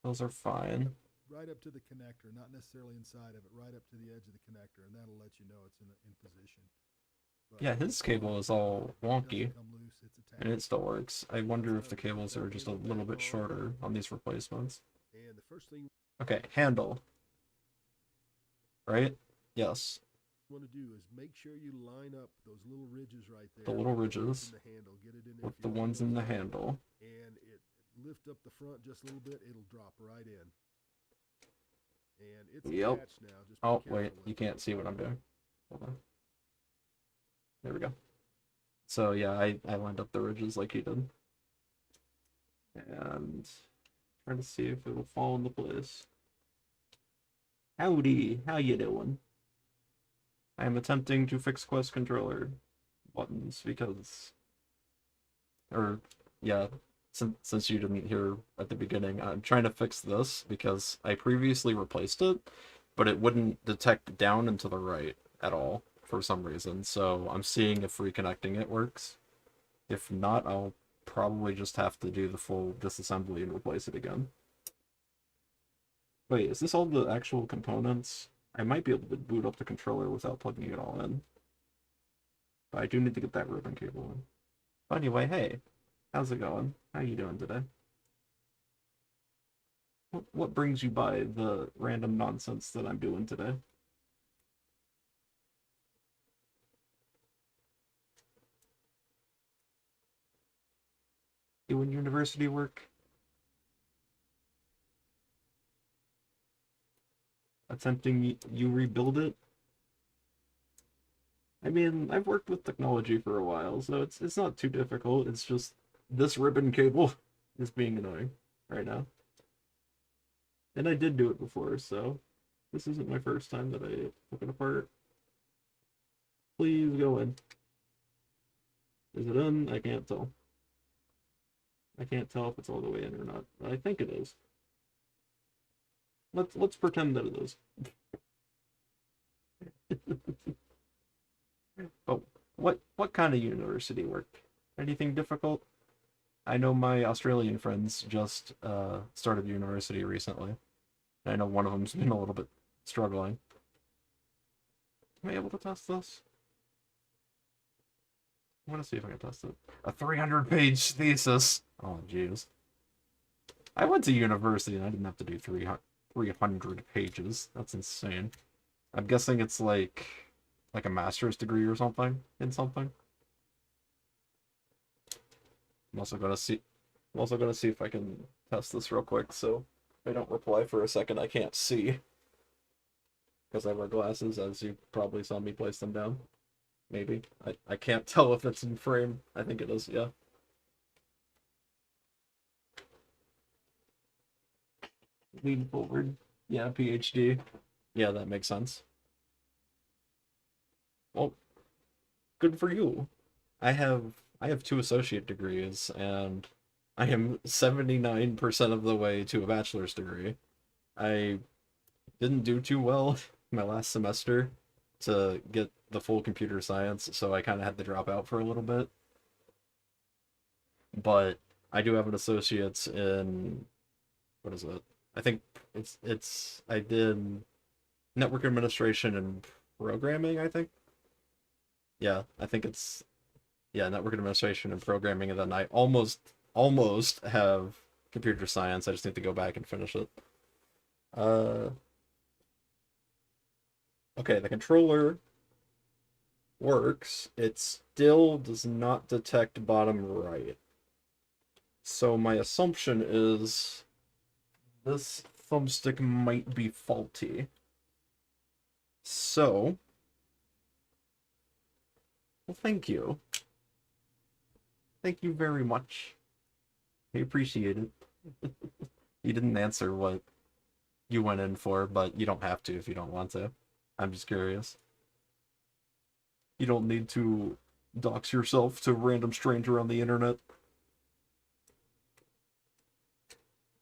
Those are fine. Right up to the connector, not necessarily inside of it. Right up to the edge of the connector, and that'll let you know it's in position. But Yeah, his cable is all wonky, come loose, it's attached. and it still works. I wonder if the cables are just a little bit shorter on these replacements. And the first thing Okay, handle. Right? Yes. you want to do is make sure you line up those little ridges right there. The little with the ones ridges in the handle. Get it in there. with If the you ones in the handle. and it lift up the front just a little bit, it'll drop right in. And it's Yep. attached now. Just be Oh, careful wait, with you it. can't see what I'm doing. Hold on. There we go. So yeah, I lined up the ridges like he did. And trying to see if it'll fall into place. Howdy, how you doing? I am attempting to fix Quest controller buttons because, or yeah, since you didn't hear at the beginning, I'm trying to fix this because I previously replaced it, but it wouldn't detect down and to the right at all for some reason. So I'm seeing if reconnecting it works. If not, I'll probably just have to do the full disassembly and replace it again. Wait, is this all the actual components? I might be able to boot up the controller without plugging it all in. But I do need to get that ribbon cable in. But anyway, hey, how's it going? How you doing today? What brings you by the random nonsense that I'm doing today? Doing university work? Attempting you rebuild it? I mean, I've worked with technology for a while, so it's not too difficult. It's just this ribbon cable is being annoying right now. And I did do it before, so this isn't my first time that I took it apart. Please go in. Is it in? I can't tell. I can't tell if it's all the way in or not. I think it is. Let's pretend that it is. Oh, what kind of university work? Anything difficult? I know my Australian friends just started university recently. I know one of them's been a little bit struggling. Am I able to test this? I want to see if I can test it. A 300-page thesis. Oh, jeez. I went to university and I didn't have to do 300 pages. That's insane. I'm guessing it's like a master's degree or something in something. I'm also gonna see. I'm also gonna see if I can test this real quick. So if I don't reply for a second, I can't see because I wear glasses, as you probably saw me place them down. Maybe I can't tell if it's in frame. I think it is. Yeah. Lean forward. Yeah, PhD. Yeah, that makes sense. Well, good for you. I have two associate degrees and I am 79% of the way to a bachelor's degree. I didn't do too well my last semester to get the full computer science, so I kind of had to drop out for a little bit. But I do have an associate's in what is it? I think it's I did network administration and programming, I think. Yeah, I think it's yeah, network administration and programming, and then I almost have computer science. I just need to go back and finish it. Uh, okay, the controller works. It still does not detect bottom right. So my assumption is this thumbstick might be faulty. So, well, thank you. Thank you very much. I appreciate it. You didn't answer what you went in for, but you don't have to if you don't want to. I'm just curious. You don't need to dox yourself to a random stranger on the internet.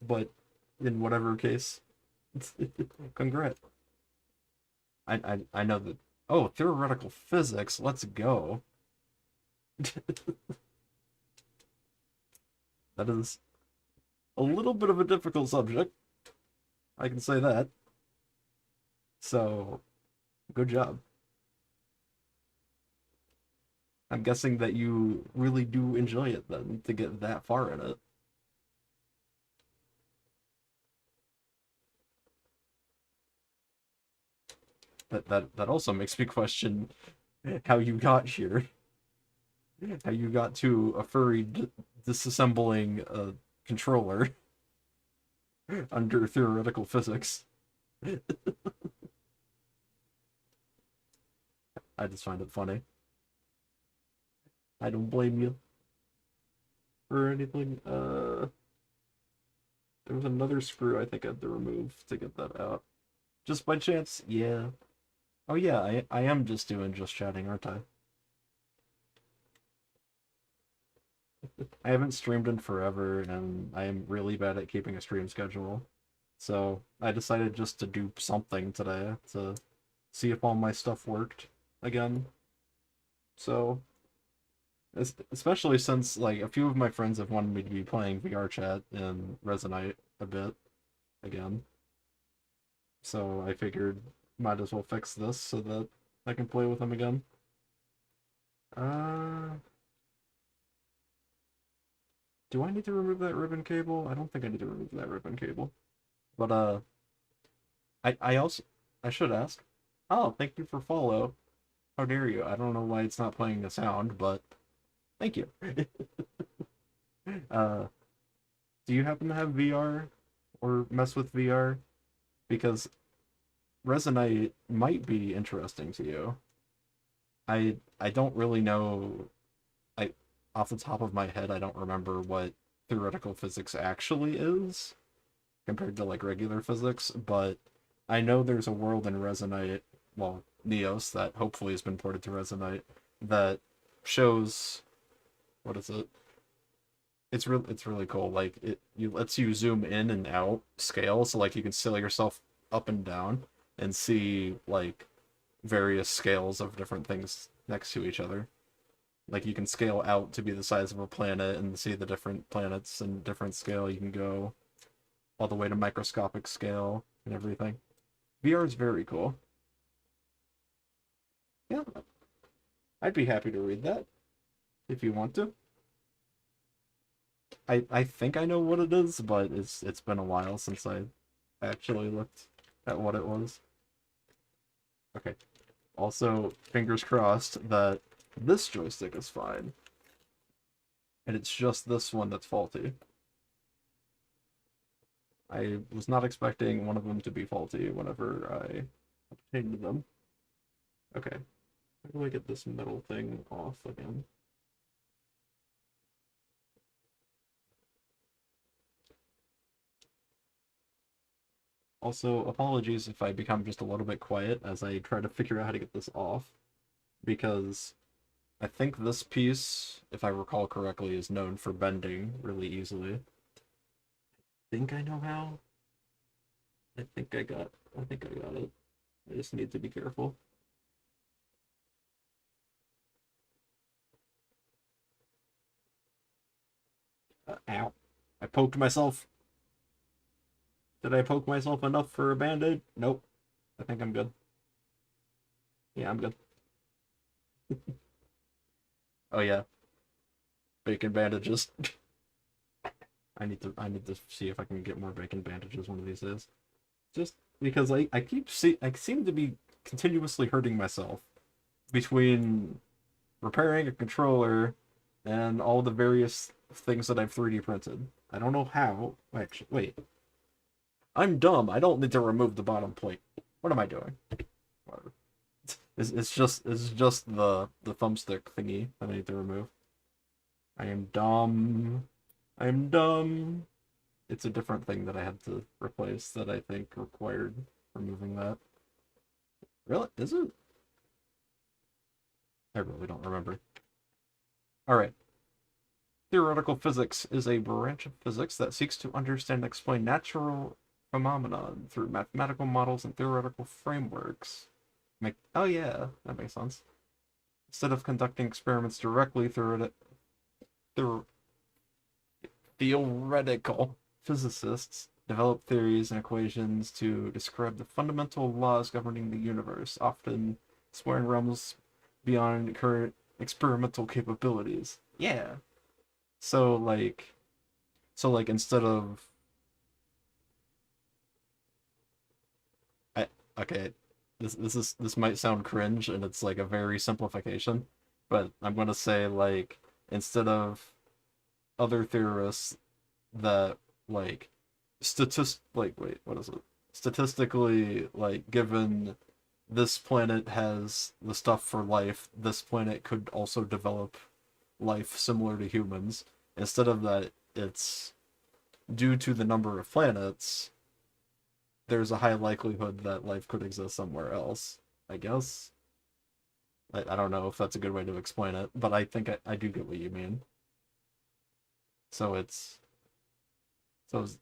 But in whatever case, congrats. I know that. Oh, theoretical physics. Let's go. That is a little bit of a difficult subject. I can say that. So, good job. I'm guessing that you really do enjoy it then to get that far in it. That also makes me question how you got here. How you got to a furry disassembling a controller under theoretical physics. I just find it funny. I don't blame you or anything. There was another screw I think I had to remove to get that out. Just by chance? Yeah. Oh yeah, I am just doing just chatting, aren't I? I haven't streamed in forever, and I am really bad at keeping a stream schedule. So I decided just to do something today to see if all my stuff worked again. So, especially since like a few of my friends have wanted me to be playing VR chat and Resonate a bit again. So I figured might as well fix this so that I can play with them again. Uh, do I need to remove that ribbon cable? I don't think I need to remove that ribbon cable. But I also I should ask. Oh, thank you for follow. How dare you? I don't know why it's not playing the sound, but thank you. uh, do you happen to have VR or mess with VR? Because Resonate might be interesting to you. I don't really know. I off the top of my head, I don't remember what theoretical physics actually is compared to like regular physics, but I know there's a world in Resonate, well, Neos that hopefully has been ported to Resonate that shows what is it? it's really cool. Like it lets you zoom in and out scale, so like you can scale yourself up and down and see like various scales of different things next to each other. Like you can scale out to be the size of a planet and see the different planets and different scale. You can go all the way to microscopic scale and everything. VR is very cool. Yeah, I'd be happy to read that if you want to. I think I know what it is, but it's been a while since I actually looked at what it was. Okay. Also, fingers crossed that this joystick is fine. And it's just this one that's faulty. I was not expecting one of them to be faulty whenever I obtained them. Okay. How do I get this metal thing off again? Also, apologies if I become just a little bit quiet as I try to figure out how to get this off, because I think this piece, if I recall correctly, is known for bending really easily. I think I know how. I think I got it. I just need to be careful. Ow. I poked myself. Did I poke myself enough for a band-aid? Nope. I think I'm good. Yeah, I'm good. Oh yeah, bacon bandages. I need to see if I can get more bacon bandages one of these days. Just because I seem to be continuously hurting myself between repairing a controller and all the various things that I've 3D printed. I don't know how. Actually, wait. I'm dumb. I don't need to remove the bottom plate. What am I doing? Whatever. It's just the thumbstick thingy that I need to remove. I am dumb. I'm dumb. It's a different thing that I had to replace that I think required removing that. Really? Is it? I really don't remember. Alright. Theoretical physics is a branch of physics that seeks to understand and explain natural phenomena through mathematical models and theoretical frameworks. Oh yeah, that makes sense. Instead of conducting experiments directly through it, theoretical physicists develop theories and equations to describe the fundamental laws governing the universe, often exploring realms beyond current experimental capabilities. Yeah. So like instead of I okay, this might sound cringe and it's like a very simplification, but I'm gonna say like instead of other theorists that like wait, what is it? Statistically, like given this planet has the stuff for life, this planet could also develop life similar to humans. Instead of that, it's due to the number of planets, there's a high likelihood that life could exist somewhere else. I guess. I don't know if that's a good way to explain it, but I think I do get what you mean. So it's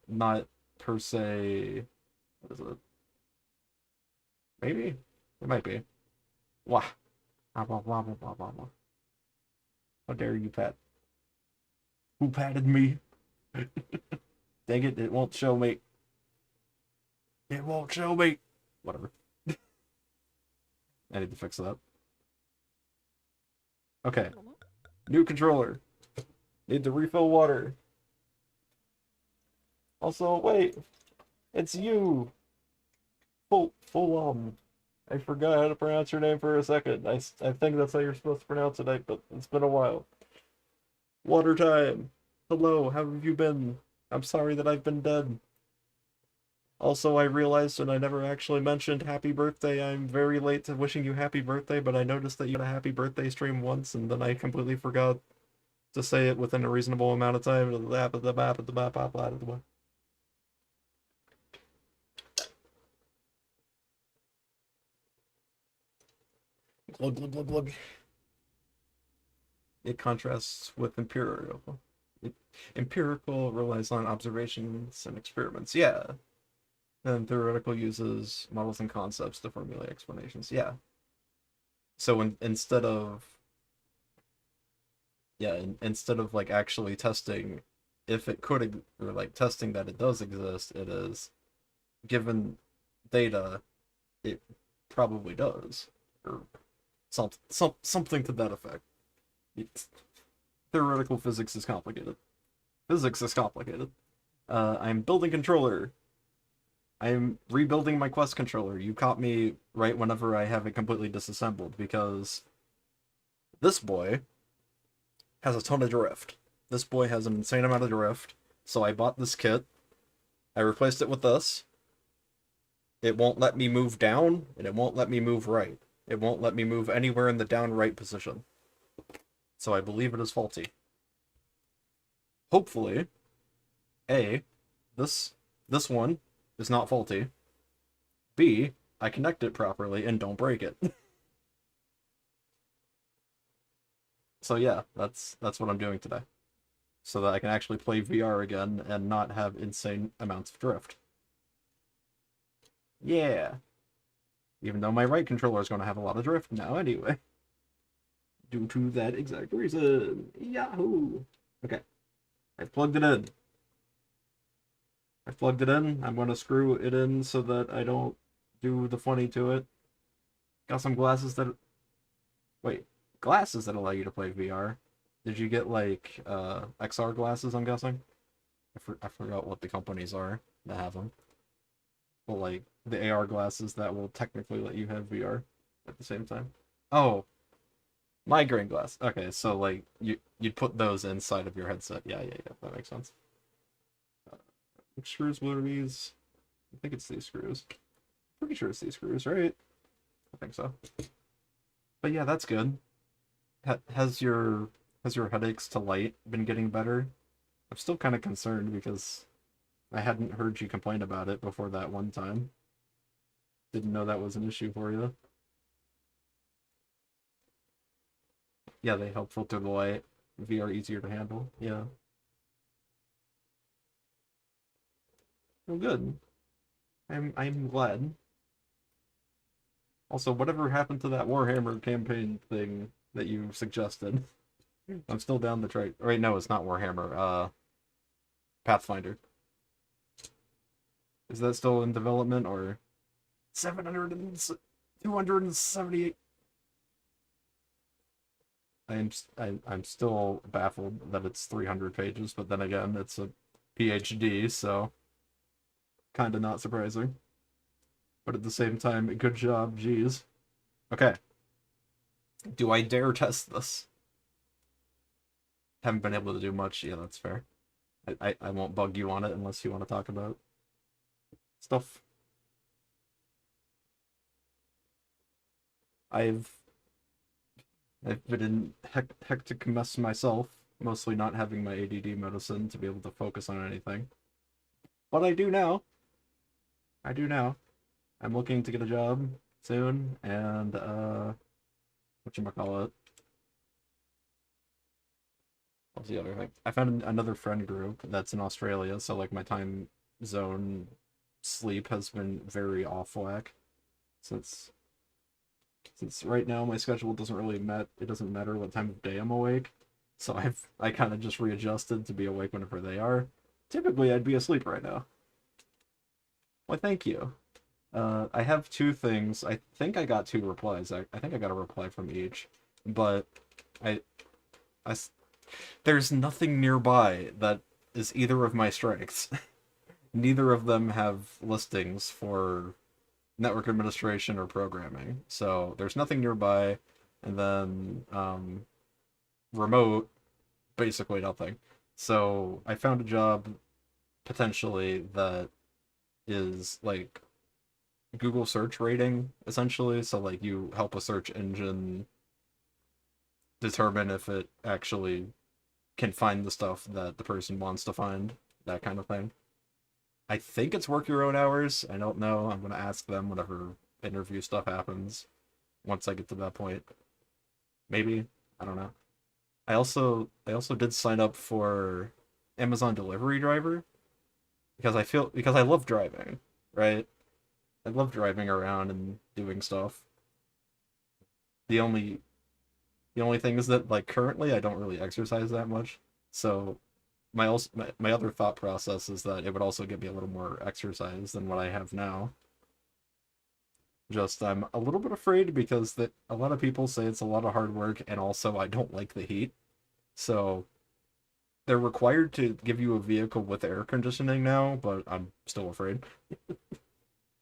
not per se. What is it? Maybe it might be. Wah. Blah, blah, blah, blah, blah, blah, blah. How dare you, Pat? Who patted me? Dang it! It won't show me. It won't show me. Whatever. I need to fix that. Okay. New controller. Need to refill water. Also, wait. It's you. Full I forgot how to pronounce your name for a second. I think that's how you're supposed to pronounce it, but it's been a while. Water time. Hello, how have you been? I'm sorry that I've been dead. Also, I realized and I never actually mentioned happy birthday. I'm very late to wishing you happy birthday, but I noticed that you had a happy birthday stream once, and then I completely forgot to say it within a reasonable amount of time. Glug glug glug glug. It contrasts with Imperial. Empirical relies on observations and experiments. Yeah. And theoretical uses models and concepts to formulate explanations. Yeah. So instead of instead of like actually testing if it could or like testing that it does exist, it is given data, it probably does, or something to that effect. It's, theoretical physics is complicated. Physics is complicated. I'm building controller. I'm rebuilding my Quest controller. You caught me right whenever I have it completely disassembled because this boy has a ton of drift. This boy has an insane amount of drift. So I bought this kit. I replaced it with this. It won't let me move down, and it won't let me move right. It won't let me move anywhere in the down right position. So I believe it is faulty. Hopefully, A, this one is not faulty. B, I connect it properly and don't break it. So yeah, that's what I'm doing today. So that I can actually play VR again and not have insane amounts of drift. Yeah. Even though my right controller is going to have a lot of drift now anyway. Due to that exact reason. Yahoo! Okay. I've plugged it in. I've plugged it in. I'm going to screw it in so that I don't do the funny to it. Got some glasses that... Wait. Glasses that allow you to play VR. Did you get, like, XR glasses, I'm guessing? I forgot what the companies are that have them. But, like, the AR glasses that will technically let you have VR at the same time. Oh, migraine glass. Okay, so, like, you'd put those inside of your headset. Yeah, that makes sense. Which screws were these? I think it's these screws. Pretty sure it's these screws, right? I think so. But yeah, that's good. Has your headaches to light been getting better? I'm still kind of concerned because I hadn't heard you complain about it before that one time. Didn't know that was an issue for you. Yeah, they help filter the light. VR easier to handle. Yeah. Well, good. I'm glad. Also, whatever happened to that Warhammer campaign thing that you suggested? I'm still down to try. Right, no, it's not Warhammer. Pathfinder. Is that still in development or 700 and 278? I'm still baffled that it's 300 pages, but then again, it's a PhD, so kind of not surprising. But at the same time, good job, geez. Okay. Do I dare test this? Haven't been able to do much. Yeah, that's fair. I won't bug you on it unless you want to talk about stuff. I've been in hectic mess myself, mostly not having my ADD medicine to be able to focus on anything. But I do now. I do now. I'm looking to get a job soon, and whatchamacallit? What's the other thing? I found another friend group that's in Australia, so like my time zone sleep has been very off whack since right now my schedule doesn't really it doesn't matter what time of day I'm awake. So I kind of just readjusted to be awake whenever they are. Typically I'd be asleep right now. Well, thank you. I have two things. I think I got two replies. I think I got a reply from each, but I, I, there's nothing nearby that is either of my strengths. Neither of them have listings for network administration or programming. So there's nothing nearby, and then remote, basically nothing. So I found a job potentially that is like Google search rating essentially. So like you help a search engine determine if it actually can find the stuff that the person wants to find, that kind of thing. I think it's work your own hours. I don't know. I'm gonna ask them whenever interview stuff happens. Once I get to that point, maybe. I don't know. I also did sign up for Amazon delivery driver because I love driving, right? I love driving around and doing stuff. The only the only thing is that like currently I don't really exercise that much. So my other thought process is that it would also give me a little more exercise than what I have now. Just I'm a little bit afraid because that a lot of people say it's a lot of hard work and also I don't like the heat. So they're required to give you a vehicle with air conditioning now, but I'm still afraid.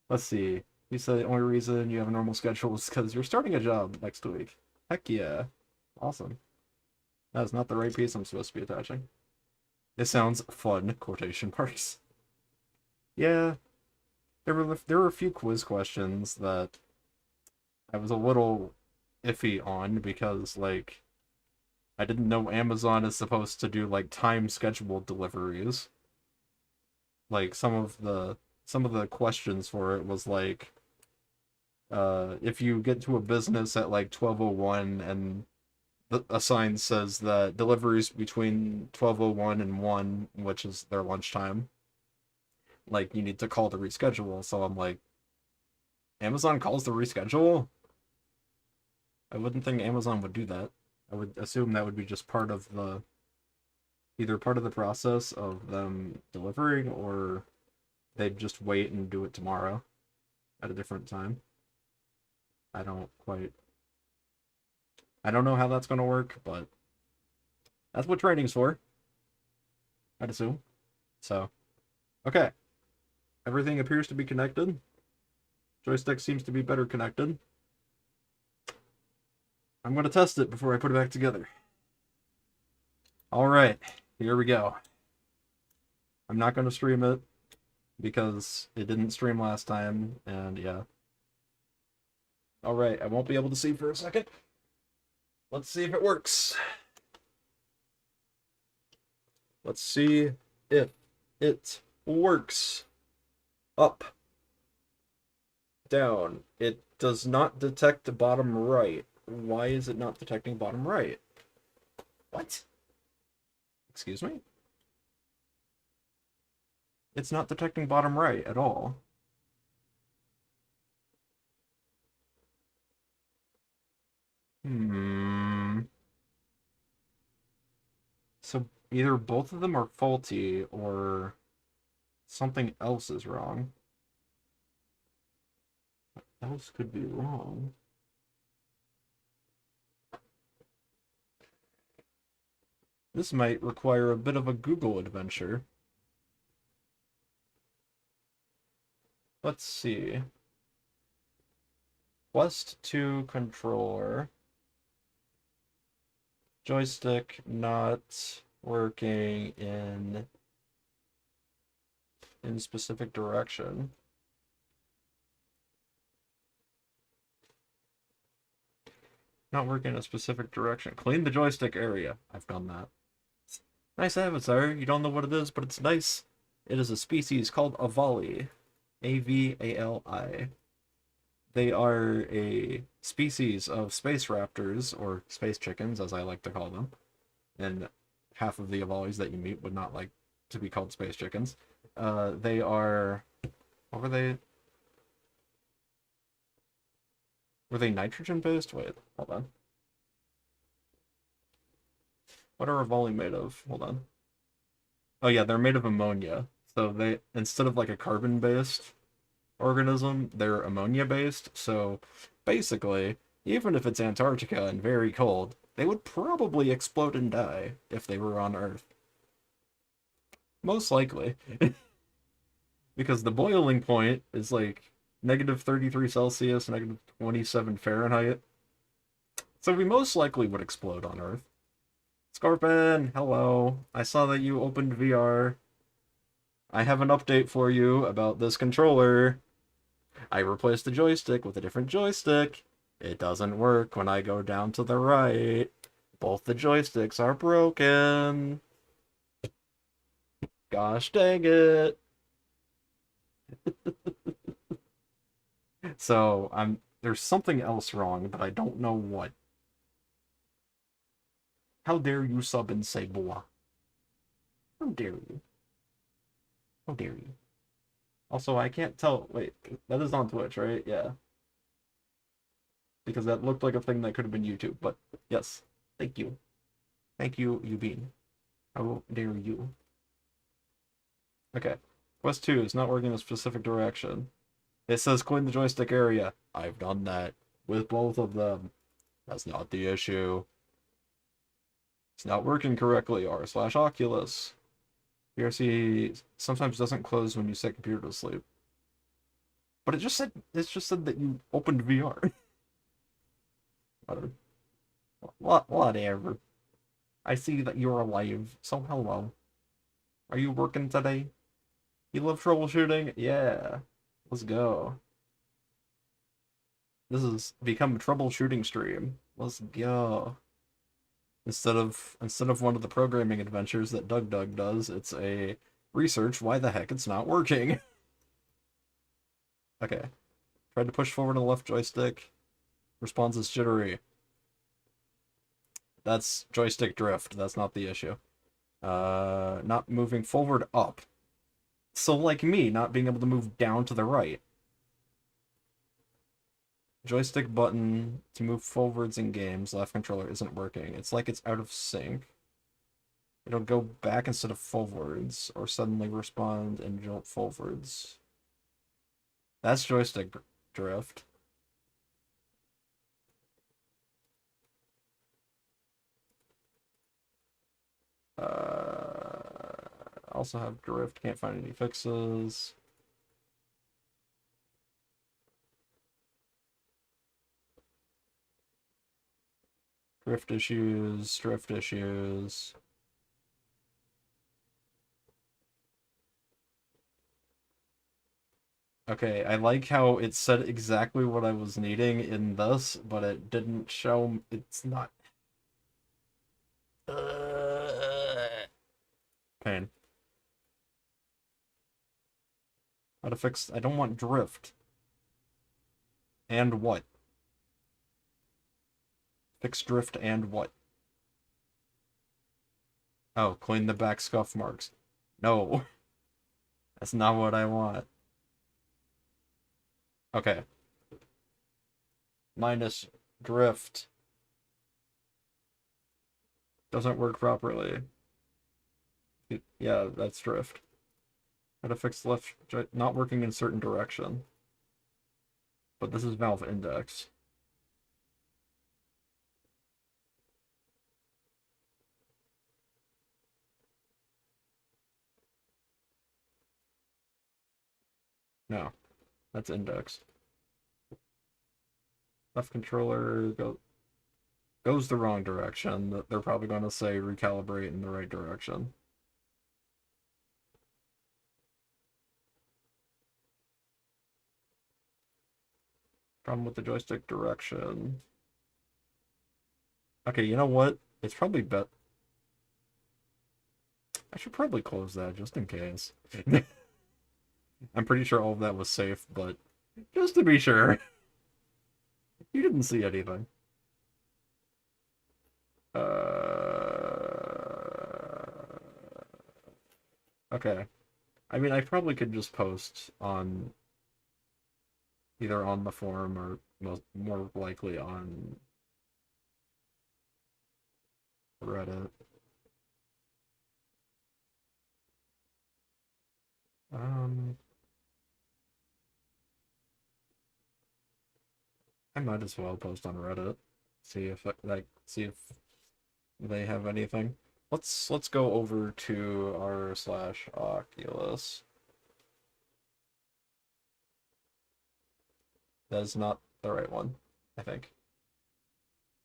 Let's see. You said the only reason you have a normal schedule is because you're starting a job next week. Heck yeah. Awesome. That's not the right piece I'm supposed to be attaching. It sounds fun, quotation marks. Yeah, there were a few quiz questions that I was a little iffy on because like I didn't know Amazon is supposed to do like time scheduled deliveries. Like some of the questions for it was like if you get to a business at like 12:01 and a sign says that deliveries between 12:01 and 1, which is their lunchtime, like you need to call to reschedule. So I'm like, Amazon calls to reschedule? I wouldn't think Amazon would do that. I would assume that would be just part of the either part of the process of them delivering or they'd just wait and do it tomorrow at a different time. I don't quite I don't know how that's going to work, but that's what training's for, I'd assume. So, okay. Everything appears to be connected. Joystick seems to be better connected. I'm going to test it before I put it back together. All right, here we go. I'm not going to stream it because it didn't stream last time, and yeah. All right, I won't be able to see for a second. Let's see if it works. Let's see if it works. Up. Down. It does not detect the bottom right. Why is it not detecting bottom right? What? Excuse me? It's not detecting bottom right at all. So either both of them are faulty or something else is wrong. What else could be wrong? This might require a bit of a Google adventure. Let's see. Quest 2 controller. Joystick not working in specific direction. Not working in a specific direction. Clean the joystick area. I've done that. Nice avatar. You don't know what it is, but it's nice. It is a species called Avali. Avali. They are a species of space raptors, or space chickens, as I like to call them. And half of the Avalis that you meet would not like to be called space chickens. They are... What were they? Were they nitrogen-based? Wait, hold on. What are Avali made of? Hold on. Oh yeah, they're made of ammonia. So they, instead of like a carbon-based organism, they're ammonia-based. So basically, even if it's Antarctica and very cold, they would probably explode and die if they were on Earth. Most likely. Because the boiling point is like negative 33 Celsius, negative 27 Fahrenheit. So we most likely would explode on Earth. Scorpion, hello. I saw that you opened VR. I have an update for you about this controller. I replaced the joystick with a different joystick. It doesn't work when I go down to the right. Both the joysticks are broken. Gosh dang it. So there's something else wrong, but I don't know what. How dare you sub and say boah? How dare you? How dare you? Also, I can't tell. Wait, that is on Twitch, right? Yeah. Because that looked like a thing that could have been YouTube, but yes. Thank you. Thank you, Ubin. How dare you? Okay. Quest 2 is not working in a specific direction. It says clean the joystick area. I've done that with both of them. That's not the issue. It's not working correctly. R/Oculus. VRC sometimes doesn't close when you set computer to sleep. But it just said that you opened VR. Whatever. I see that you're alive, so hello. Are you working today? You love troubleshooting? Yeah. Let's go. This has become a troubleshooting stream. Let's go. Instead of one of the programming adventures that Doug does, it's a research why the heck it's not working. Okay. Tried to push forward on the left joystick. Response is jittery. That's joystick drift. That's not the issue. Not moving forward up. So like me, not being able to move down to the right. Joystick button to move forwards in games, left controller isn't working. It's like it's out of sync. It'll go back instead of forwards, or suddenly respond and jump forwards. That's joystick drift. Also have drift, can't find any fixes. Drift issues, drift issues. Okay, I like how it said exactly what I was needing in this, but it didn't show. It's not. Pain. How to fix. I don't want drift. And what? Fix drift and what? Oh, clean the back scuff marks. No. That's not what I want. Okay. Minus drift. Doesn't work properly. Yeah, that's drift. How to fix left not working in certain direction. But this is Valve Index. No, that's Index. Left controller goes the wrong direction. They're probably going to say recalibrate in the right direction. Problem with the joystick direction. Okay, you know what? It's probably bet. I should probably close that just in case. I'm pretty sure all of that was safe, but just to be sure. You didn't see anything. Okay. I mean, I probably could just post on either on the forum or more likely on Reddit. I might as well post on Reddit. See if see if they have anything. Let's go over to r/Oculus. That is not the right one, I think.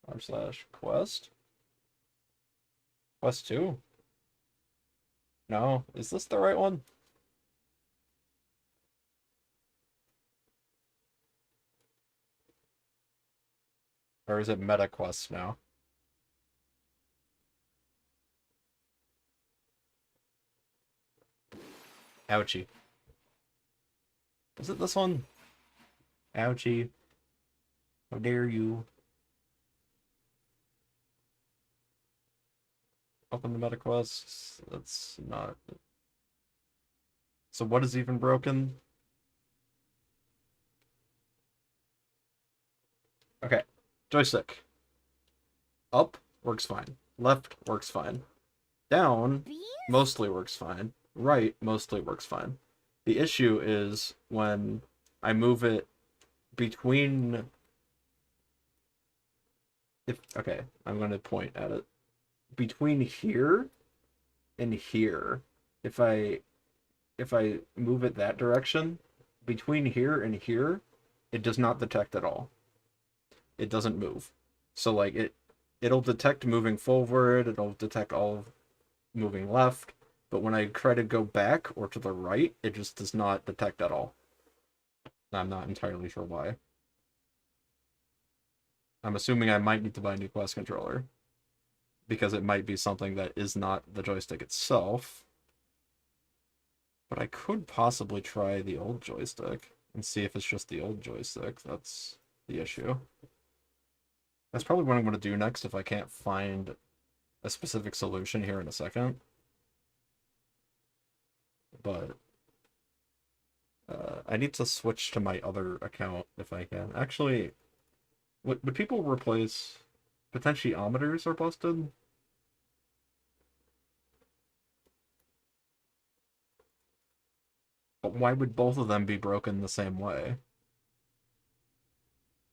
r/Quest. Quest 2? No, is this the right one? Or is it MetaQuest now? Ouchie. Is it this one? Ouchie. How dare you? Open the meta quests. That's not. So what is even broken? Okay, joystick. Up works fine. Left works fine. Down mostly works fine. Right mostly works fine. The issue is when I move it between. If okay, I'm going to point at it between here and here. If I if I move it that direction, between here and here, it does not detect at all. It doesn't move. So like it'll detect moving forward, it'll detect all moving left, but when I try to go back or to the right, it just does not detect at all. I'm not entirely sure why. I'm assuming I might need to buy a new Quest controller because it might be something that is not the joystick itself. But I could possibly try the old joystick and see if it's just the old joystick. That's the issue. That's probably what I'm going to do next if I can't find a specific solution here in a second. But I need to switch to my other account if I can. Actually, would people replace potentiometers are busted? But why would both of them be broken the same way?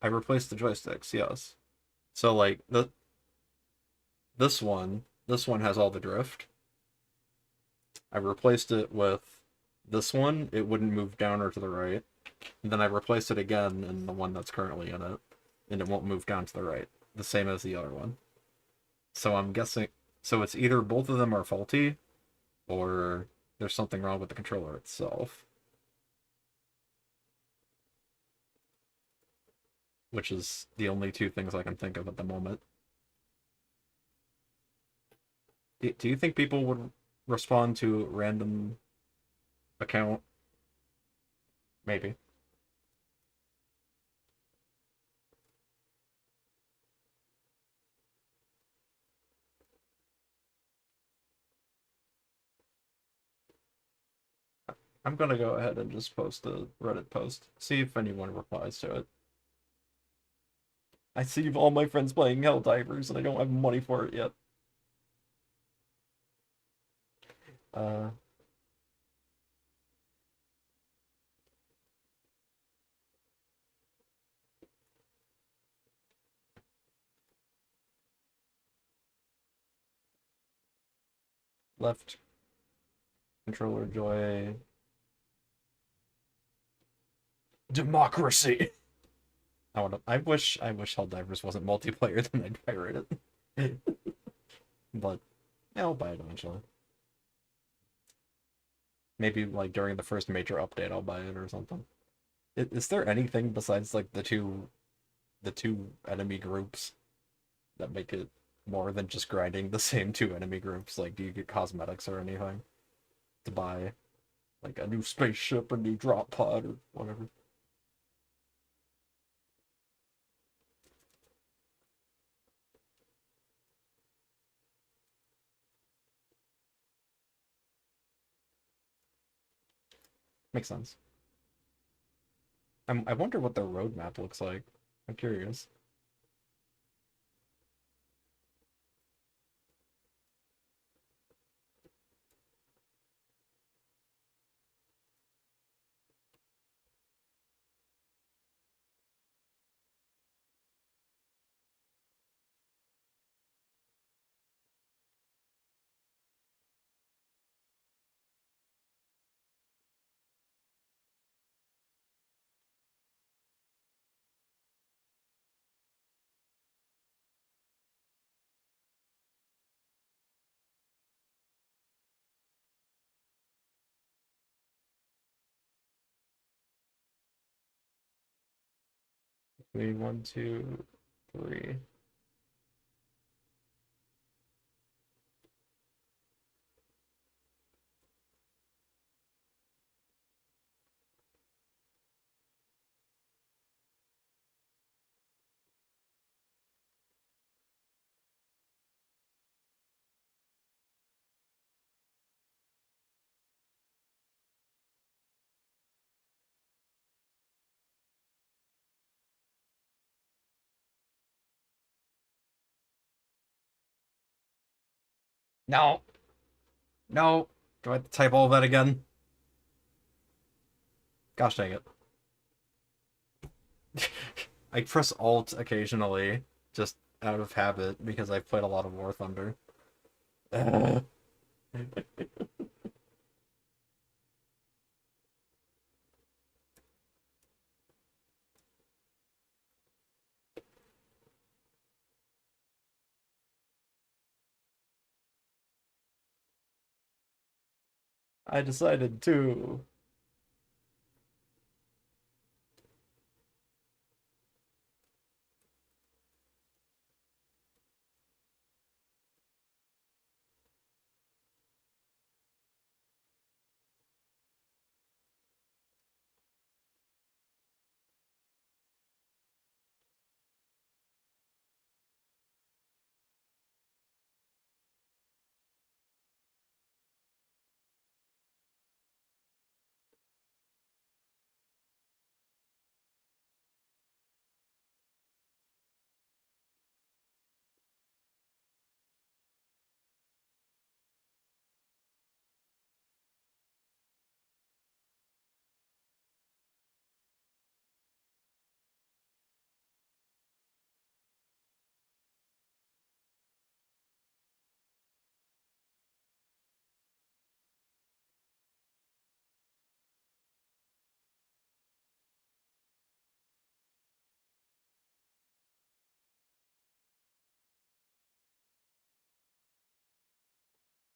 I replaced the joysticks, yes. So like this one has all the drift. I replaced it with this one. It wouldn't move down or to the right. And then I replaced it again in the one that's currently in it, and it won't move down to the right. The same as the other one. So I'm guessing. So it's either both of them are faulty, or there's something wrong with the controller itself. Which is the only two things I can think of at the moment. Do you think people would respond to a random account? Maybe. I'm gonna go ahead and just post a Reddit post. See if anyone replies to it. I see all my friends playing Helldivers and I don't have money for it yet. Uh, left controller joy. Democracy. I wish Helldivers wasn't multiplayer, then I'd pirate it. But yeah, I'll buy it eventually. Maybe like during the first major update I'll buy it or something. Is there anything besides like the two enemy groups that make it more than just grinding the same two enemy groups? Like do you get cosmetics or anything to buy? Like a new spaceship, a new drop pod, or whatever. Makes sense. I wonder what their roadmap looks like. I'm curious. Three, one, two, three. No. No. Do I have to type all of that again? Gosh dang it. I press Alt occasionally, just out of habit, because I've played a lot of War Thunder. Ugh. I decided to.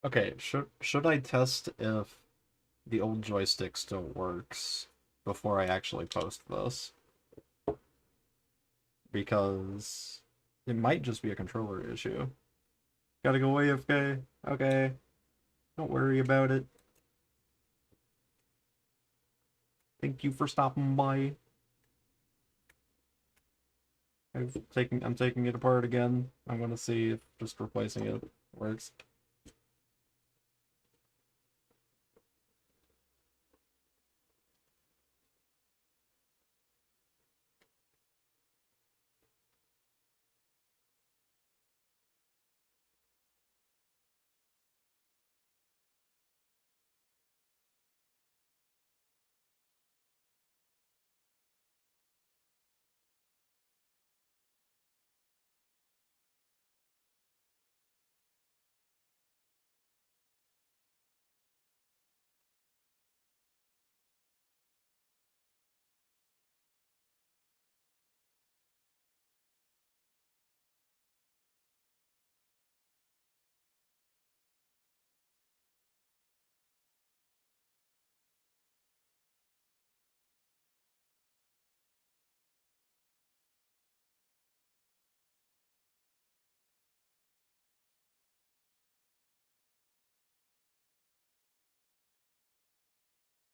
Okay, should I test if the old joystick still works before I actually post this? Because it might just be a controller issue. Gotta go AFK. Okay, don't worry about it. Thank you for stopping by. I'm taking it apart again. I'm gonna see if just replacing it works.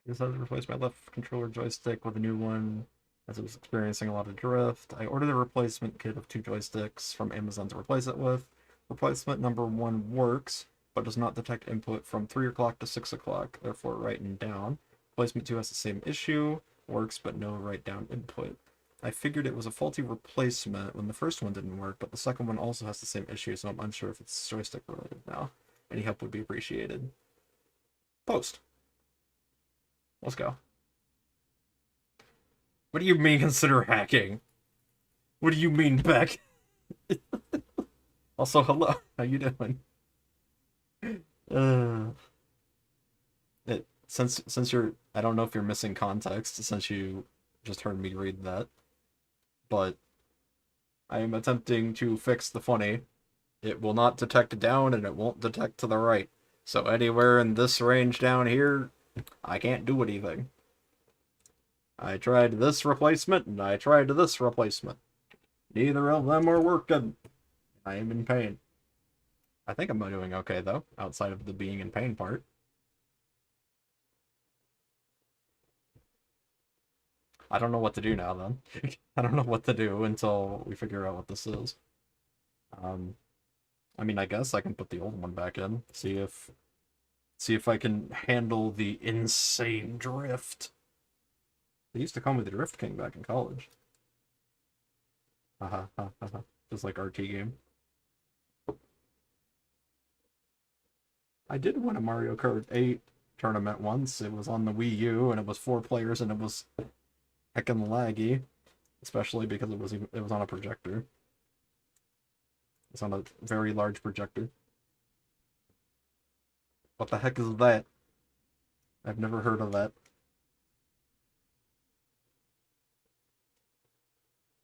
I decided to replace my left controller joystick with a new one as it was experiencing a lot of drift. I ordered a replacement kit of two joysticks from Amazon to replace it with. Replacement number one works, but does not detect input from 3 o'clock to 6 o'clock, therefore writing down. Replacement 2 has the same issue, works but no write down input. I figured it was a faulty replacement when the first one didn't work, but the second one also has the same issue, so I'm unsure if it's joystick related now. Any help would be appreciated. Post. Let's go. What do you mean consider hacking? What do you mean, Beck? Also, hello. How you doing? Uh, since you're, I don't know if you're missing context since you just heard me read that, but I am attempting to fix the funny. It will not detect down and it won't detect to the right. So anywhere in this range down here, I can't do anything. I tried this replacement and I tried this replacement. Neither of them are working. I am in pain. I think I'm doing okay though, outside of the being in pain part. I don't know what to do now then. I don't know what to do until we figure out what this is. Um, I mean, I guess I can put the old one back in, see if I can handle the insane drift. They used to call me the Drift King back in college. Haha, just like RT game. I did win a Mario Kart 8 tournament once. It was on the Wii U, and it was 4 players, and it was heckin' laggy, especially because it was on a projector. It's on a very large projector. What the heck is that? I've never heard of that.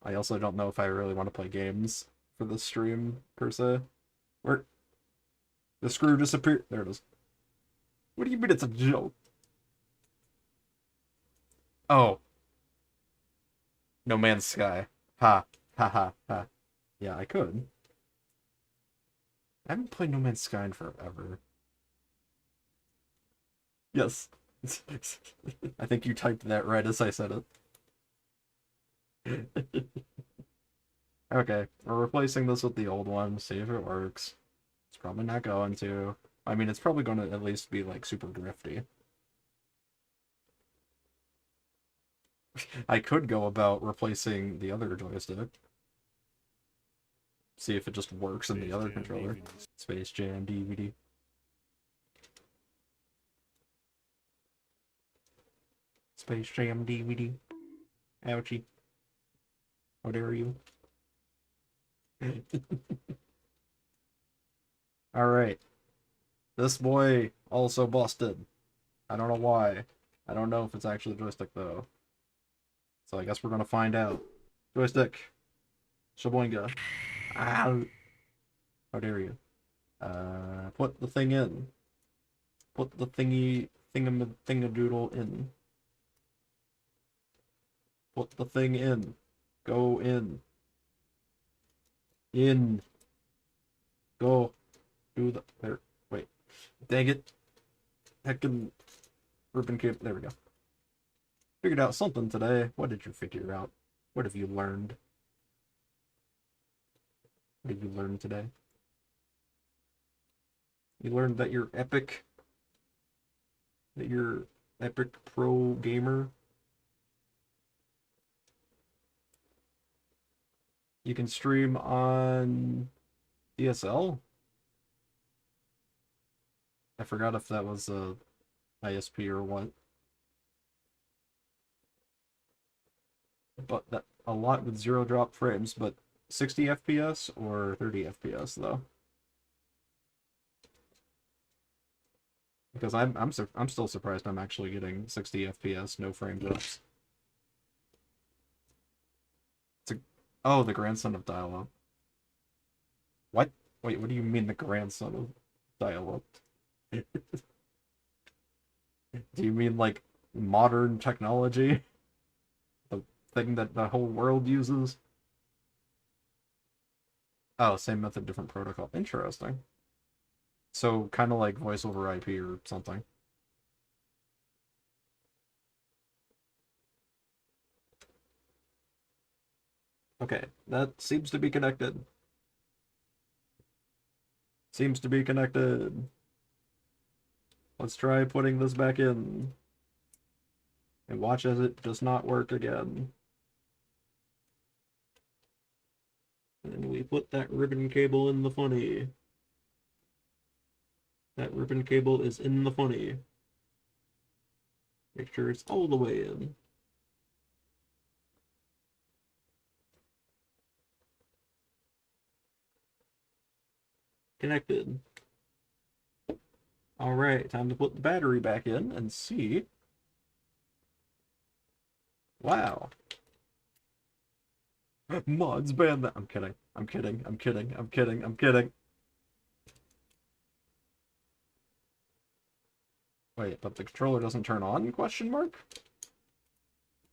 I also don't know if I really want to play games for this stream, per se. Where? The screw disappeared. There it is. What do you mean it's a joke? Oh. No Man's Sky. Ha. Ha ha ha. Yeah, I could. I haven't played No Man's Sky in forever. Yes. I think you typed that right as I said it. Okay, we're replacing this with the old one, see if it works. It's probably not going to. I mean, it's probably going to at least be, like, super drifty. I could go about replacing the other joystick. See if it just works in the other controller. Space Jam DVD. Space Jam DVD. Ouchie. How dare you? Alright. This boy also busted. I don't know why. I don't know if it's actually the joystick, though. So I guess we're gonna find out. Joystick. Shaboinga. Ow. How dare you? Put the thing in. Put the thingadoodle in. Put the thing in. Go in. In. Go. Do the... There. Wait. Dang it. Heckin' ribbon cable. There we go. Figured out something today. What did you figure out? What have you learned? What did you learn today? You learned that you're epic. That you're epic pro gamer. You can stream on DSL? I forgot if that was a ISP or what. But that a lot with 0 drop frames, but 60 FPS or 30 FPS though. Because I'm still surprised I'm actually getting 60 FPS, no frame drops. Oh, the grandson of dial-up. What? Wait, what do you mean the grandson of dial-up? Do you mean like modern technology? The thing that the whole world uses? Oh, same method, different protocol. Interesting. So kind of like voice over IP or something. Okay, that seems to be connected. Seems to be connected. Let's try putting this back in. And watch as it does not work again. And we put that ribbon cable in the funny. That ribbon cable is in the funny. Make sure it's all the way in. Connected. Alright, time to put the battery back in and see. Wow. Mods ban that. I'm kidding. I'm kidding. I'm kidding. I'm kidding. I'm kidding. Wait, but the controller doesn't turn on? Question mark?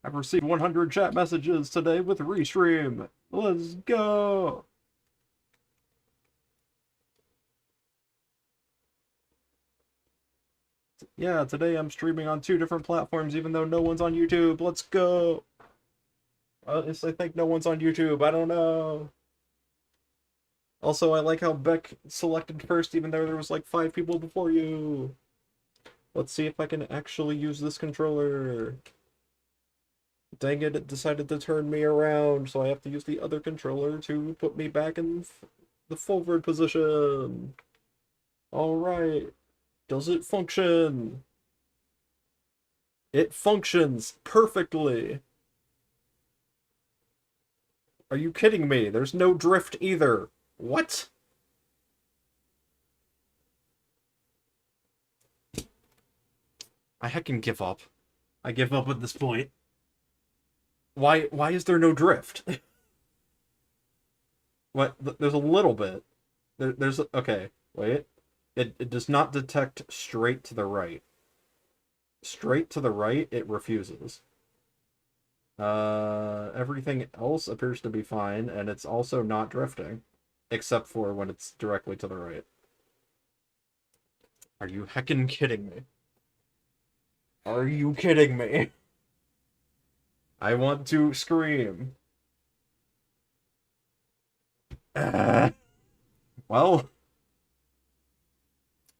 I've received 100 chat messages today with Restream. Let's go. Yeah, today I'm streaming on 2 different platforms even though no one's on YouTube. Let's go. I think no one's on YouTube. I don't know. Also, I like how Beck selected first even though there was like 5 people before you. Let's see if I can actually use this controller. Dang it, it decided to turn me around, so I have to use the other controller to put me back in the forward position. Alright. Does it function? It functions perfectly. Are you kidding me? There's no drift either. What? I heckin' give up. I give up at this point. Why is there no drift? What? There's a little bit. Okay, wait. It does not detect straight to the right. Straight to the right, it refuses. Everything else appears to be fine, and it's also not drifting. Except for when it's directly to the right. Are you heckin' kidding me? Are you kidding me? I want to scream. Well,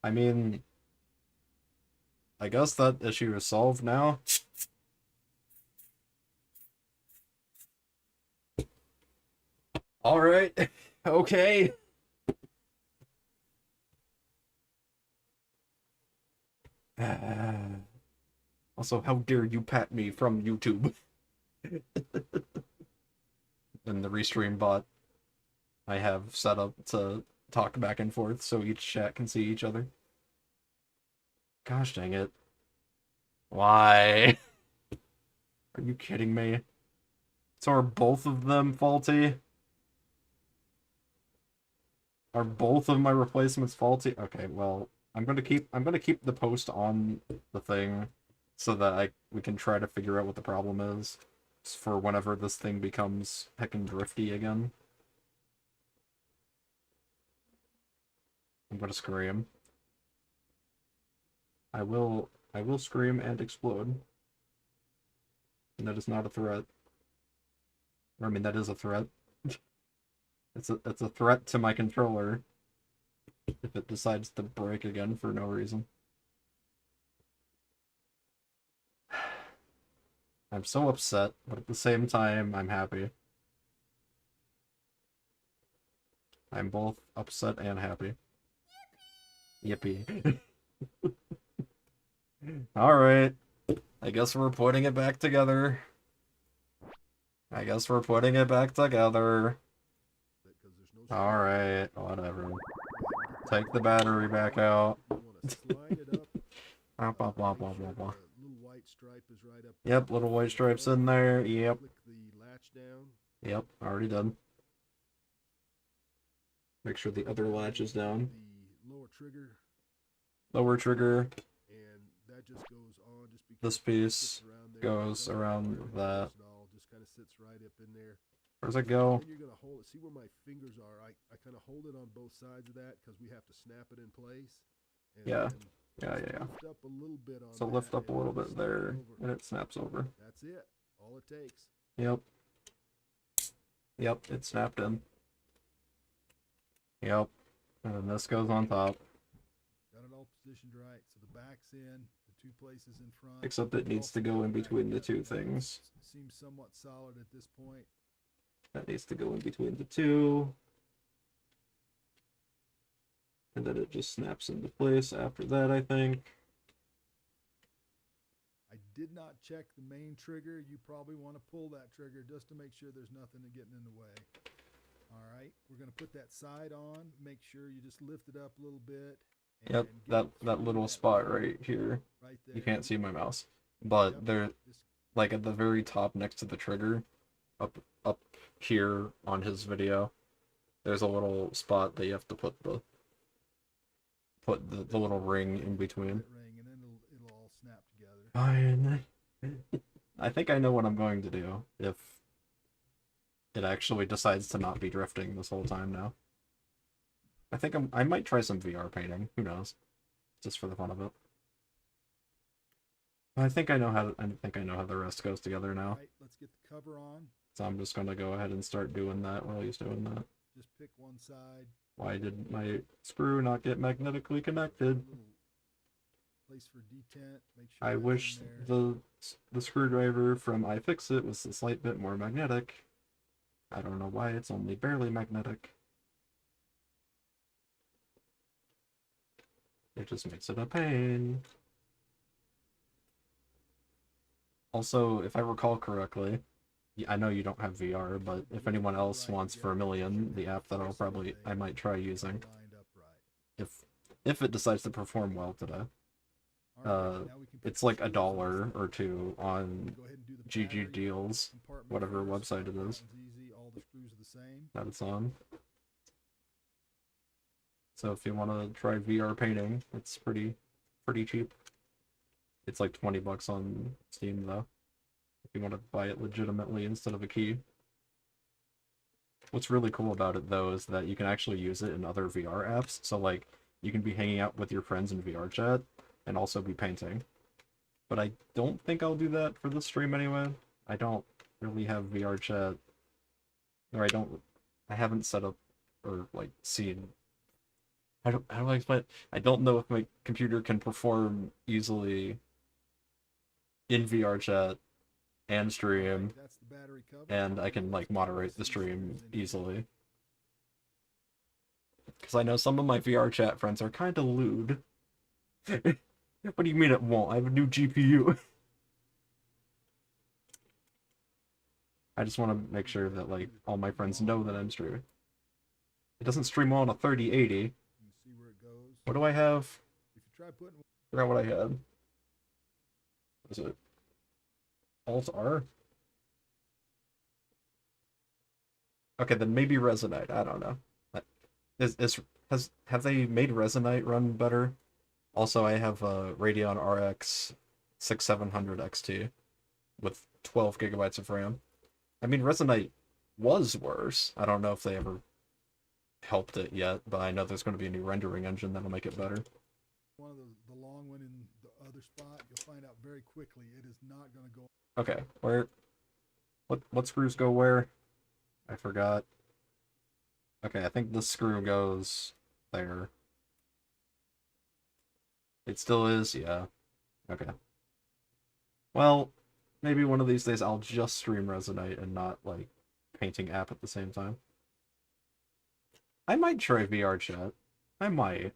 I mean, I guess that issue is solved now. All right. Okay. Also, how dare you pat me from YouTube? And the restream bot I have set up to talk back and forth so each chat can see each other. Gosh dang it. Why? Are you kidding me? So are both of them faulty? Are both of my replacements faulty? Okay, well, I'm gonna keep the post on the thing so that we can try to figure out what the problem is for whenever this thing becomes heckin' drifty again. I'm gonna scream. I will scream and explode. And that is not a threat. Or, I mean, that is a threat. It's a threat to my controller if it decides to break again for no reason. I'm so upset, but at the same time, I'm happy. I'm both upset and happy. Yippee. Alright. I guess we're putting it back together. Alright, whatever. Take the battery back out. Blah, blah, blah, blah, blah, blah. Yep, little white stripes in there. Yep. Yep, already done. Make sure the other latch is down. Lower trigger. And that just goes on just because This piece goes around that. Just kind of sits right up in there. Where's it go? And you're gonna hold it. See where my fingers are? I kind of hold it on both sides of that because we have to snap it in place. And Yeah. then Yeah. lift up a little bit on So that lift up a and little it'll bit snap there, over. and it snaps over. That's it. All it takes. Yep. Yep, it snapped in. Yep. And then this goes on top. Got it all positioned right. So the back's in, the two places in front. Except it needs to go in between the two things. Seems somewhat solid at this point. That needs to go in between the two. And then it just snaps into place after that, I think. I did not check the main trigger. You probably want to pull that trigger just to make sure there's nothing getting in the way. All right, we're going to put that side on. Make sure you just lift it up a little bit. Yep, that little spot right here. Right there. You can't see my mouse. But Yep, they're just like at the very top next to the trigger, up here on his video, there's a little spot that you have to put the little ring in between. that ring, and then it'll all snap together. Fine. I think I know what I'm going to do if it actually decides to not be drifting this whole time now. I think I might try some VR painting. Who knows? Just for the fun of it. I think I know how the rest goes together now. All right, let's get the cover on. So I'm just gonna go ahead and start doing that while he's doing that. Just pick one side. Why did my screw not get magnetically connected? Little place for detent. Make sure I that's in wish there. the screwdriver from iFixit was a slight bit more magnetic. I don't know why it's only barely magnetic. It just makes it a pain. Also, if I recall correctly, I know you don't have VR, but if anyone else wants for a million, the app that I might try using if it decides to perform well today. It's like $1 or $2 on GG Deals, whatever website it is that it's on. So if you want to try VR painting, it's pretty cheap. It's like $20 on Steam though, if you want to buy it legitimately instead of a key. What's really cool about it though is that you can actually use it in other VR apps. So like you can be hanging out with your friends in VR chat and also be painting. But I don't think I'll do that for this stream anyway. I don't really have VR chat, or I haven't set up or like seen. How do I explain it? I don't know if my computer can perform easily in VR chat and stream, and I can like moderate the stream easily. Because I know some of my VR chat friends are kind of lewd. What do you mean it won't? I have a new GPU. I just want to make sure that like all my friends know that I'm streaming. It doesn't stream on a 3080. What do I have? Forgot what I had. What is it? Alt R? Okay, then maybe Resonite. I don't know. Have they made Resonite run better? Also, I have a Radeon RX 6700 XT with 12 gigabytes of RAM. I mean, Resonite was worse. I don't know if they ever helped it yet, but I know there's going to be a new rendering engine that'll make it better. One of the long one in the other spot, you'll find out very quickly it is not going to go. Okay, what screws go where? I forgot. Okay, I think this screw goes there. It still is, yeah. Okay. Well, maybe one of these days I'll just stream Resonite and not, like, painting app at the same time. I might try VR chat. I might.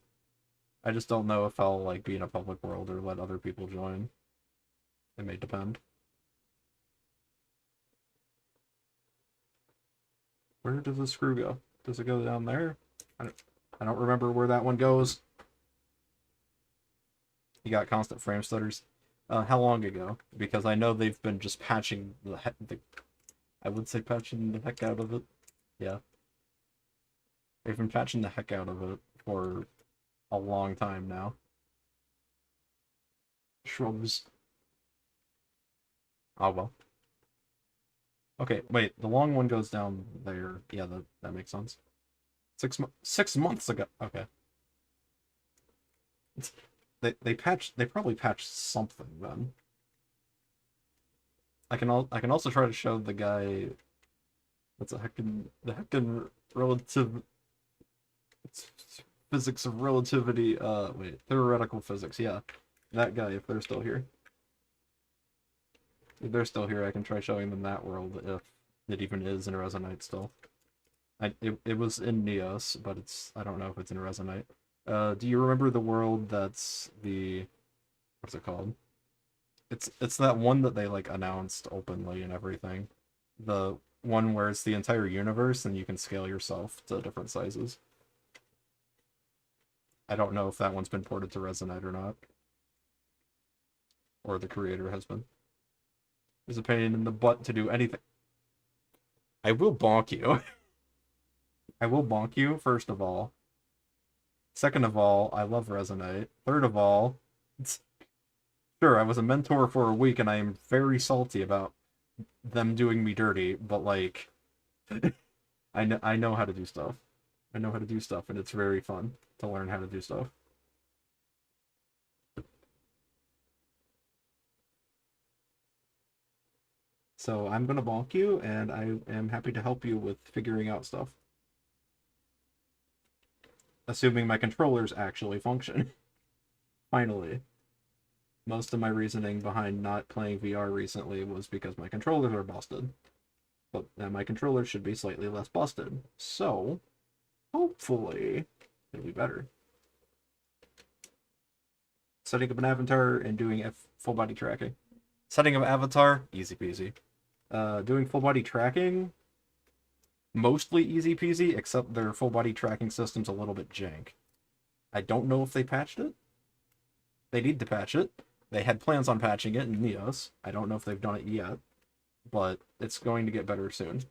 I just don't know if I'll, like, be in a public world or let other people join. It may depend. Where does the screw go? Does it go down there? I don't remember where that one goes. You got constant frame stutters. How long ago? Because I know they've been just patching I would say patching the heck out of it. Yeah. They've been patching the heck out of it for a long time now. Shrubs. Oh well. Okay, wait, the long one goes down there. Yeah, that makes sense. 6 months ago. Okay. They probably patched something then. I can also try to show the guy what's the heckin relative physics of relativity, wait, theoretical physics, yeah. That guy, if they're still here. If they're still here, I can try showing them that world if it even is in Resonite still. It was in Neos, but I don't know if it's in Resonite. Do you remember the world that's what's it called? It's that one that they like announced openly and everything. The one where it's the entire universe and you can scale yourself to different sizes. I don't know if that one's been ported to Resonite or not. Or the creator has been. It's a pain in the butt to do anything. I will bonk you. I will bonk you, first of all. Second of all, I love Resonite. Third of all, sure, I was a mentor for a week and I am very salty about them doing me dirty, but like, I know how to do stuff. I know how to do stuff, and it's very fun to learn how to do stuff. So I'm gonna bonk you, and I am happy to help you with figuring out stuff. Assuming my controllers actually function. Finally. Most of my reasoning behind not playing VR recently was because my controllers are busted. But my controllers should be slightly less busted. So, hopefully, it'll be better. Setting up an avatar and doing full body tracking. Setting up an avatar, easy peasy. Doing full body tracking, mostly easy peasy, except their full body tracking system's a little bit jank. I don't know if they patched it. They need to patch it. They had plans on patching it in Neos. I don't know if they've done it yet, but it's going to get better soon.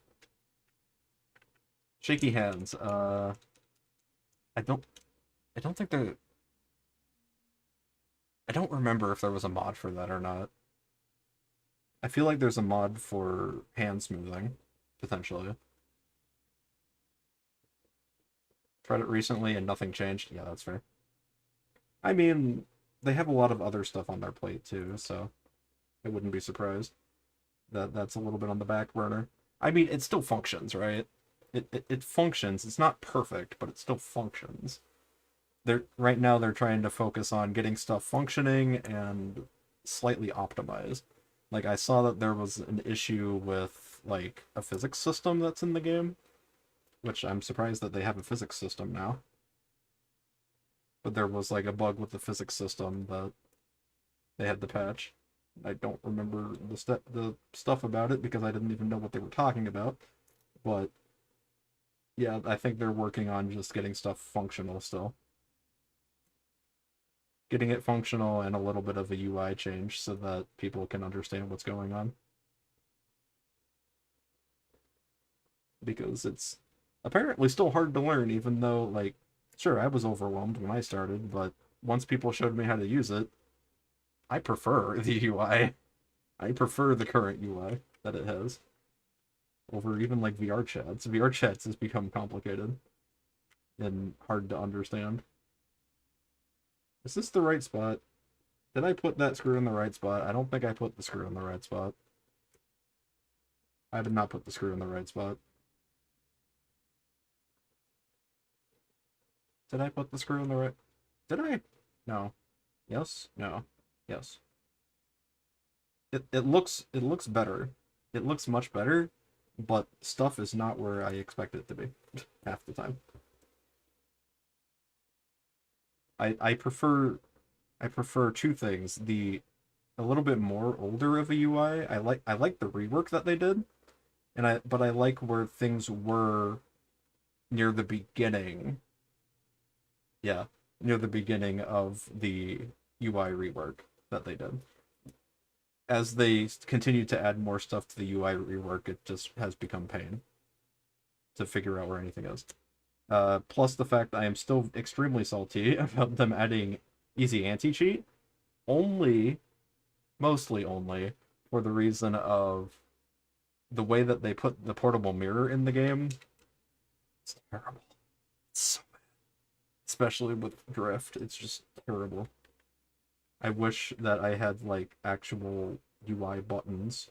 Shaky hands. I don't think they're. I don't remember if there was a mod for that or not. I feel like there's a mod for hand smoothing, potentially. Tried it recently and nothing changed. Yeah, that's fair. I mean, they have a lot of other stuff on their plate too, so I wouldn't be surprised that that's a little bit on the back burner. I mean, it still functions, right? It functions. It's not perfect, but it still functions. Right now they're trying to focus on getting stuff functioning and slightly optimized. Like, I saw that there was an issue with like a physics system that's in the game, which I'm surprised that they have a physics system now. But there was like a bug with the physics system that they had to patch. I don't remember the stuff about it because I didn't even know what they were talking about. But yeah, I think they're working on just getting stuff functional still. Getting it functional and a little bit of a UI change so that people can understand what's going on. Because it's apparently still hard to learn, even though, like, sure, I was overwhelmed when I started, but once people showed me how to use it, I prefer the UI. I prefer the current UI that it has over even like VR chats. VR chats has become complicated and hard to understand. Is this the right spot? Did I put that screw in the right spot? I don't think I put the screw in the right spot. I did not put the screw in the right spot. Did I put the screw in the right... Did I? No. Yes? No. Yes. It looks better. It looks much better, but stuff is not where I expect it to be half the time. I prefer two things. A little bit more older of a UI. I like the rework that they did, but I like where things were near the beginning. Yeah, near the beginning of the UI rework that they did. As they continue to add more stuff to the UI rework, it just has become pain to figure out where anything is. Plus the fact I am still extremely salty about them adding easy anti-cheat, mostly only, for the reason of the way that they put the portable mirror in the game. It's terrible. It's so bad. Especially with Drift, it's just terrible. I wish that I had, like, actual UI buttons.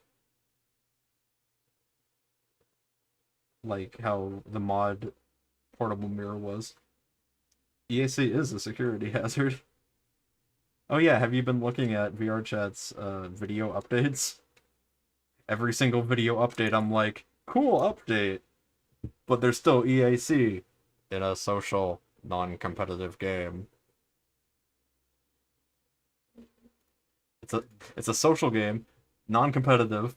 Like how the mod portable mirror was. EAC is a security hazard. Oh yeah, have you been looking at VRChat's video updates? Every single video update, I'm like, cool update, but there's still EAC in a social, non-competitive game. It's a social game, non-competitive,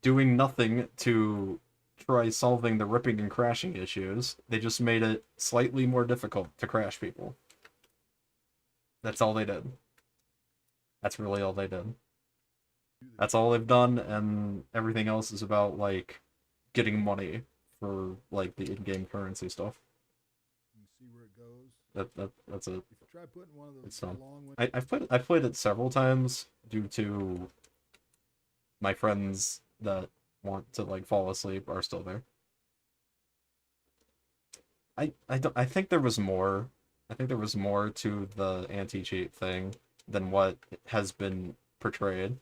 doing nothing to try solving the ripping and crashing issues. They just made it slightly more difficult to crash people. That's all they did. That's really all they did. That's all they've done, and everything else is about, like, getting money for, like, the in-game currency stuff. You see where it goes. That's it. If you try putting one of those It's done. long ones, I've played it several times due to my friends that want to, like, fall asleep are still there. I think there was more. I think there was more to the anti-cheat thing than what has been portrayed.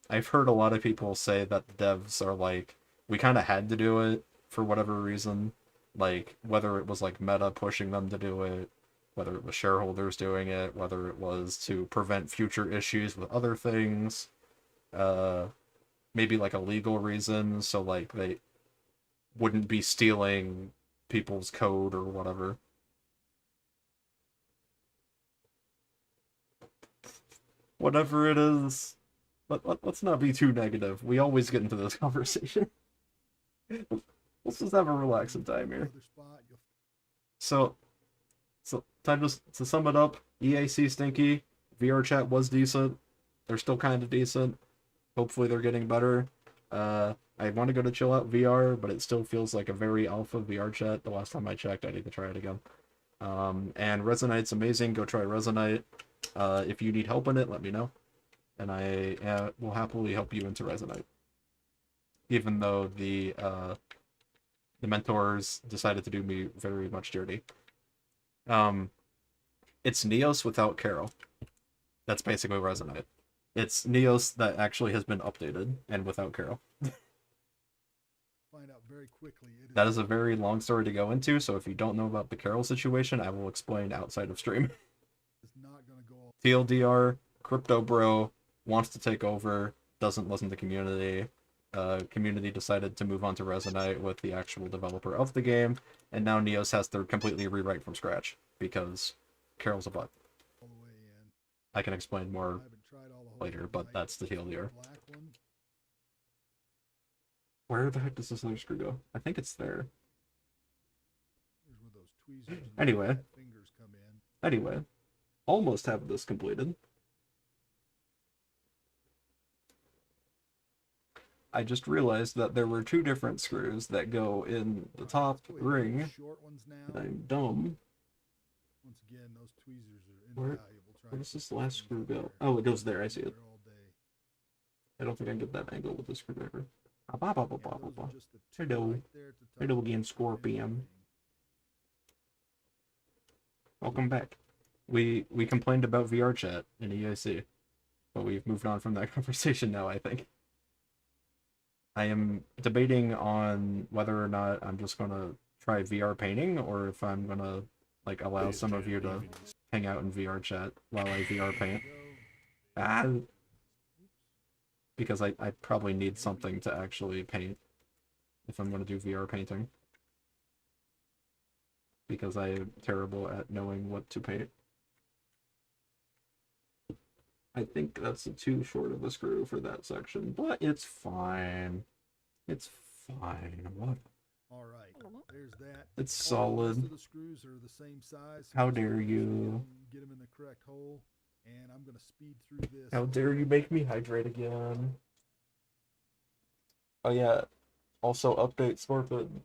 I've heard a lot of people say that the devs are like, we kind of had to do it for whatever reason, like whether it was like Meta pushing them to do it, whether it was shareholders doing it, whether it was to prevent future issues with other things, maybe like a legal reason, so like they wouldn't be stealing people's code or whatever. whatever it is, let's not be too negative. We always get into this conversation. Let's just have a relaxing time here. Other spot, you'll So, time to sum it up. EAC stinky. VR chat was decent. They're still kind of decent. Hopefully they're getting better. I want to go to Chill Out VR, but it still feels like a very alpha VR chat. The last time I checked, I need to try it again. And Resonite's amazing. Go try Resonite. If you need help in it, let me know, and I will happily help you into Resonite. Even though the mentors decided to do me very much dirty. It's Neos without Carol. That's basically Resonite. It's Neos that actually has been updated and without Carol. find out very quickly. That is a very long story to go into, so if you don't know about the Carol situation, I will explain outside of stream. It's not going to go all TLDR, Crypto Bro wants to take over, doesn't listen to community. Community decided to move on to Resonite with the actual developer of the game, and now Neos has to completely rewrite from scratch because Carol's a butt. the way in. I can explain I more haven't tried all the whole later, but that's the TLDR. black one. Where the heck does this other screw go? I think it's there. There's where those tweezers and Anyway. those fingers come in. Anyway, almost have this completed. I just realized that there were two different screws that go in the top Let's go ahead and ring. do the short ones now. I'm dumb. Once again, those tweezers are Where- invaluable. Try Where to does this keep last things screw go? there. Oh, it goes there. I see it. There all day. I don't think I can get that angle with the screwdriver. Yeah, those are just the two Hello. right there at the top. Hello again, Scorpion. Welcome back. We complained about VR chat in EIC, but we've moved on from that conversation now, I think. I am debating on whether or not I'm just gonna try VR painting, or if I'm gonna like allow some of you to hang out in VR chat while I VR paint. Ah, because I probably need something to actually paint if I'm gonna do VR painting. Because I am terrible at knowing what to paint. I think that's too short of a screw for that section, but it's fine. It's fine. What? All right, there's that. It's All the rest solid. of the screws are the same size. so How just dare make sure you. Get them in the correct hole, and I'm going to speed through this. How dare you make me hydrate again? Oh yeah. Also update Scorpion.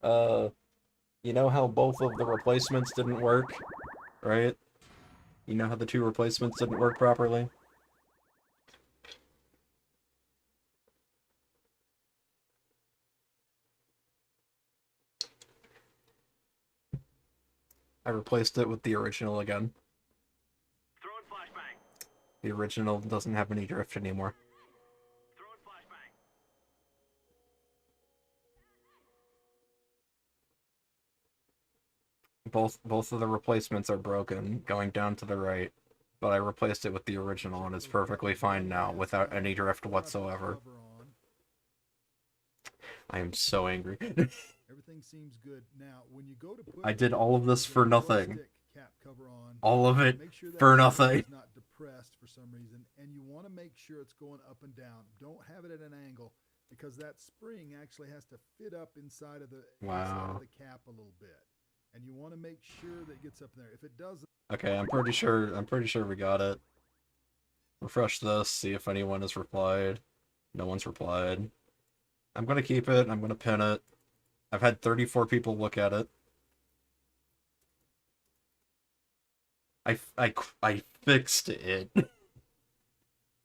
You know how both of the replacements didn't work, right? You know how the two replacements didn't work properly? I replaced it with the original again. The original doesn't have any drift anymore. Both of the replacements are broken, going down to the right, but I replaced it with the original and it's perfectly fine now without any drift whatsoever. Cover on. I am so angry. Everything seems good. Now, when you go to put I did all of this the for nothing. joystick cap cover on, All of it make sure that for cover nothing. is not depressed for some reason, and you want to make sure it's going up and down. Don't have it at an angle because that spring actually has to fit up inside of the cap a little bit, and you want to make sure that it gets up there. If it doesn't, Okay, I'm pretty sure we got it. Refresh this, see if anyone has replied. No one's replied. I'm gonna keep it, I'm gonna pin it. I've had 34 people look at it. I fixed it.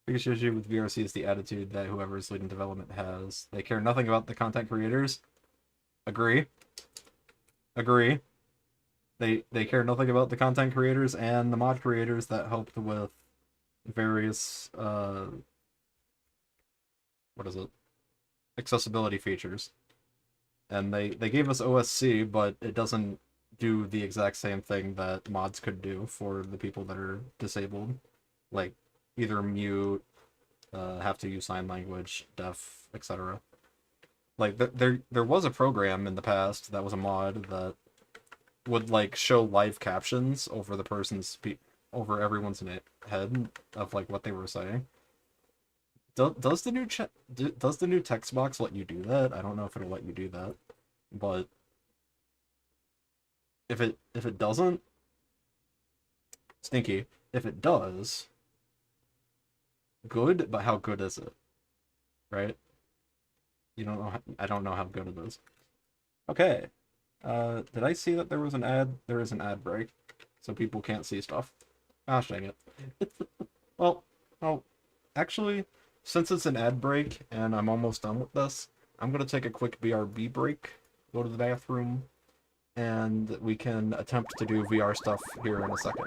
Biggest issue with VRC is the attitude that whoever is leading development has. They care nothing about the content creators. Agree. Agree. They care nothing about the content creators and the mod creators that helped with various what is it? Accessibility features. And they gave us OSC, but it doesn't do the exact same thing that mods could do for the people that are disabled. Like either mute, have to use sign language, deaf, etc. Like there was a program in the past that was a mod that would like show live captions over the person's over everyone's head of like what they were saying. Does the new does the new text box let you do that? I don't know if it'll let you do that, but if it doesn't, stinky. If it does, good, but how good is it? Right? You don't know. I don't know how good it is. Okay. Did I see that there was an ad? There is an ad break, so people can't see stuff. Gosh dang it. Well, well, actually, since it's an ad break and I'm almost done with this, I'm gonna take a quick BRB break, go to the bathroom, and we can attempt to do VR stuff here in a second.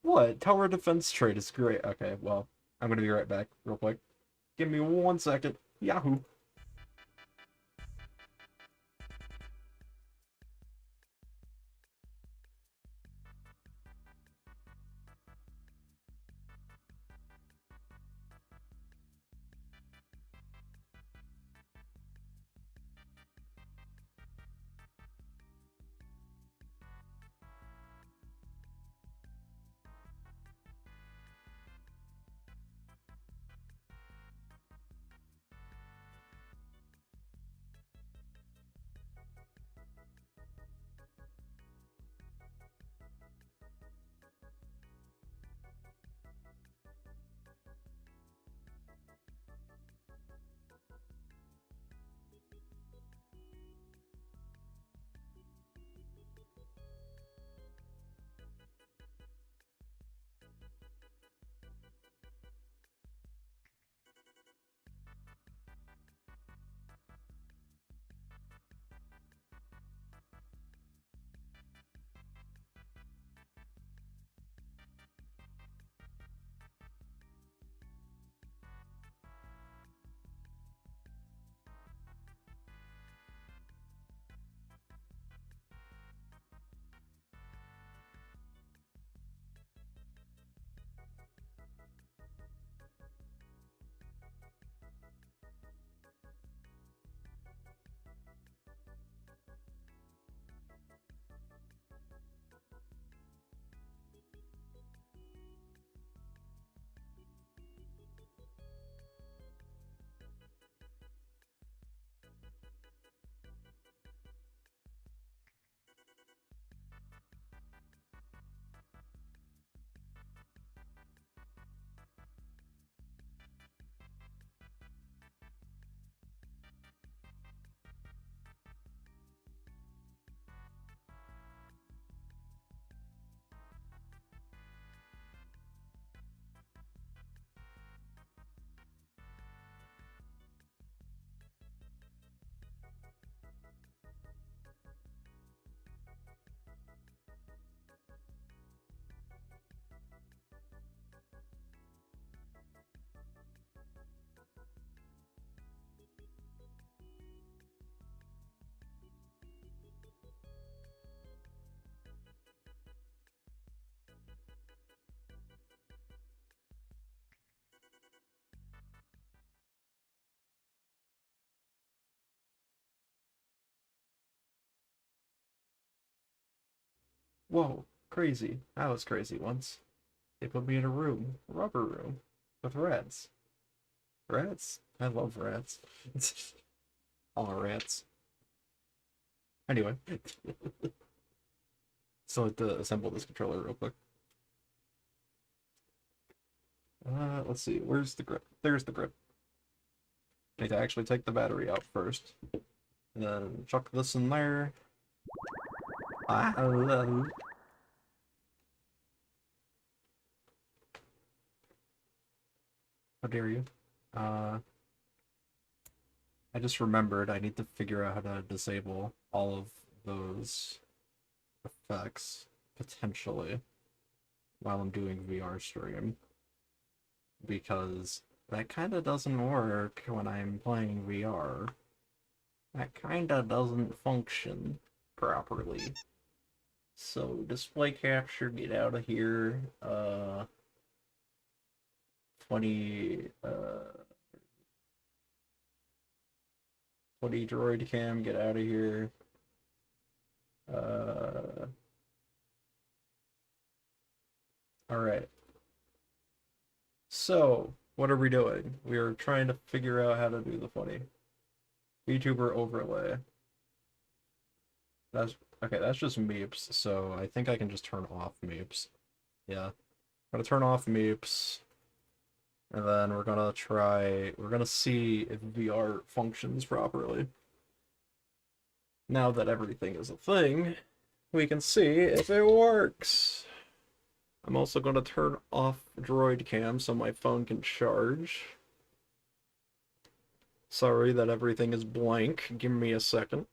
What? Tower defense trade is great. Okay, well, I'm gonna be right back real quick. Give me 1 second. Yahoo! Whoa, crazy. That was crazy once. They put me in a rubber room, with rats. Rats? I love rats. All rats. Anyway, so I have to assemble this controller real quick. Let's see, where's the grip? There's the grip. Need to actually take the battery out first. And then chuck this in there. Ah, how dare you? Uh, I just remembered I need to figure out how to disable all of those effects, potentially, while I'm doing VR stream. Because that kinda doesn't work when I'm playing VR. That kinda doesn't function properly. So, display capture, get out of here. 20, 20 droid cam, get out of here. All right. So, what are we doing? We are trying to figure out how to do the funny VTuber overlay. That's okay, that's just Meeps, so I think I can just turn off Meeps. Yeah. I'm gonna turn off Meeps, and then we're gonna see if VR functions properly. Now that everything is a thing, we can see if it works. I'm also gonna turn off Droid Cam so my phone can charge. Sorry that everything is blank. Give me a second.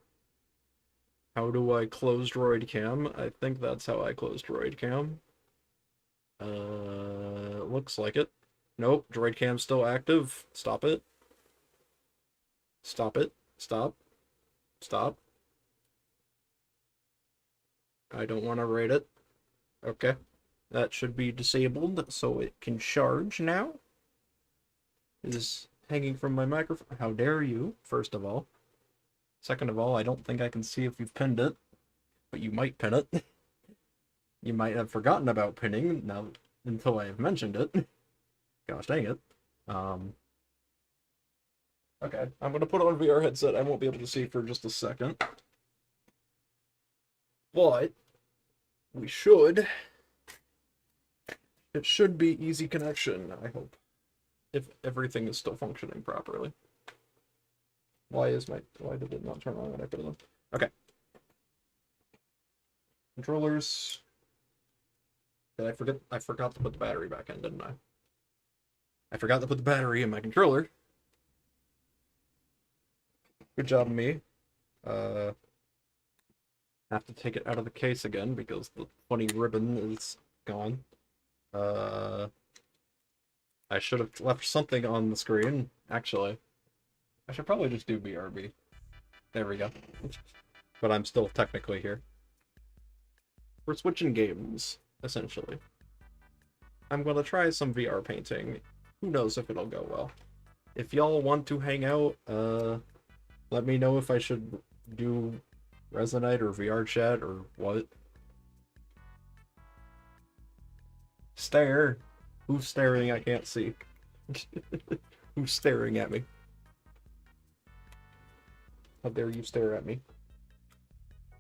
How do I close Droid Cam? I think that's how I close Droid Cam. Looks like it. Nope, Droid Cam's still active. Stop it. Stop it. Stop. Stop. I don't want to rate it. Okay. That should be disabled so it can charge now. It is hanging from my microphone. How dare you, first of all. Second of all, I don't think I can see if you've pinned it, but you might pin it. You might have forgotten about pinning now until I have mentioned it. Gosh dang it. Okay, I'm gonna put on VR headset. I won't be able to see for just a second. But we should. It should be easy connection, I hope. If everything is still functioning properly. Why did it not turn on when I put it on? Okay. Controllers. Did I forgot to put the battery back in, didn't I? I forgot to put the battery in my controller. Good job, me. Have to take it out of the case again because the funny ribbon is gone. I should have left something on the screen, actually. I should probably just do BRB. There we go. But I'm still technically here. We're switching games, essentially. I'm gonna try some VR painting. Who knows if it'll go well. If y'all want to hang out, let me know if I should do Resonite or VR chat or what. Stare? Who's staring? I can't see. Who's staring at me? How dare you stare at me?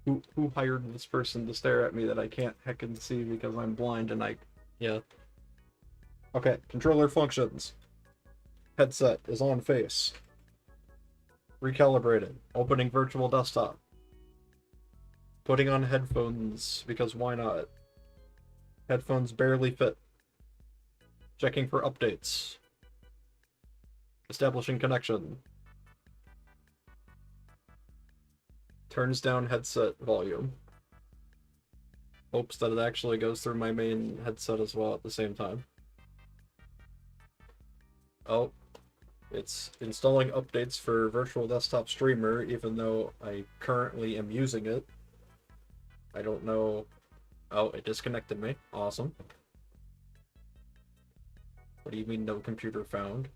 Who hired this person to stare at me that I can't heckin' see because I'm blind and yeah. Okay, controller functions. Headset is on face. Recalibrated. Opening virtual desktop. Putting on headphones because why not? Headphones barely fit. Checking for updates. Establishing connection. Turns down headset volume. Hopes that it actually goes through my main headset as well at the same time. Oh, it's installing updates for Virtual Desktop Streamer, even though I currently am using it. I don't know. Oh, it disconnected me. Awesome. What do you mean no computer found?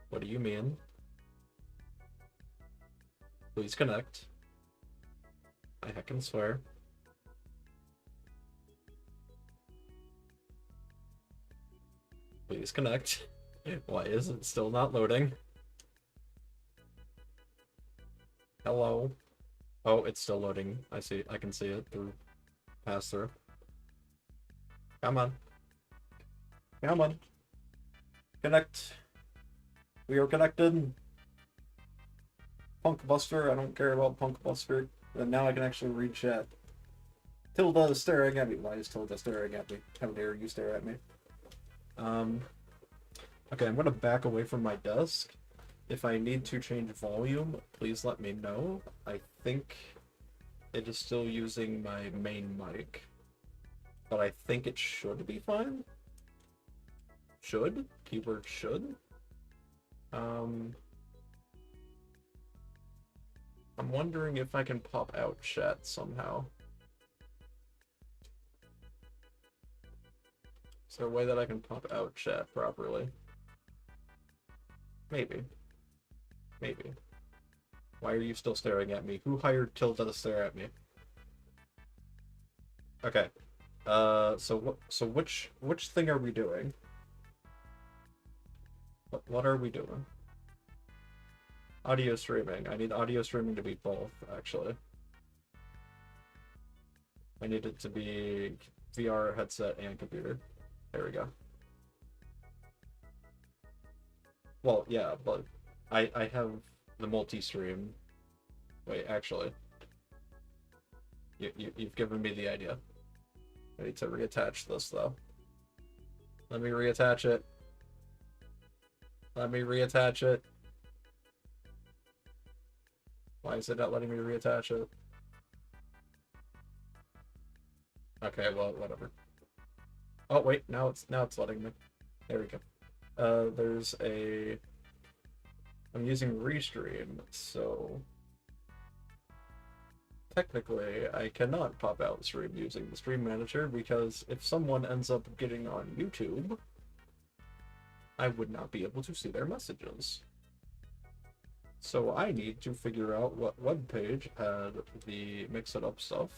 What do you mean? Please connect. I heckin' swear. Please connect. Why is it still not loading? Hello? Oh, it's still loading. I can see it through pass through. Come on. Come on. Connect. We are connected. Punkbuster, I don't care about Punkbuster. And now I can actually read chat. Tilda is staring at me. Why is Tilda staring at me? How dare you stare at me? Okay, I'm gonna back away from my desk. If I need to change volume, please let me know. I think it is still using my main mic. But I think it should be fine. Should? Keyword should? I'm wondering if I can pop out chat somehow. Is there a way that I can pop out chat properly? Maybe. Maybe. Why are you still staring at me? Who hired Tilda to stare at me? Okay. So which thing are we doing? What are we doing? Audio streaming. I need audio streaming to be both, actually. I need it to be VR headset and computer. There we go. Well, yeah, but I have the multi-stream. Wait, actually. You've given me the idea. I need to reattach this, though. Let me reattach it. Let me reattach it. Why is it not letting me reattach it? Okay, well, whatever. Oh, wait, now it's letting me. There we go. There's a... I'm using Restream, so... Technically, I cannot pop out stream using the stream manager because if someone ends up getting on YouTube, I would not be able to see their messages. So I need to figure out what web page had the Mix It Up stuff.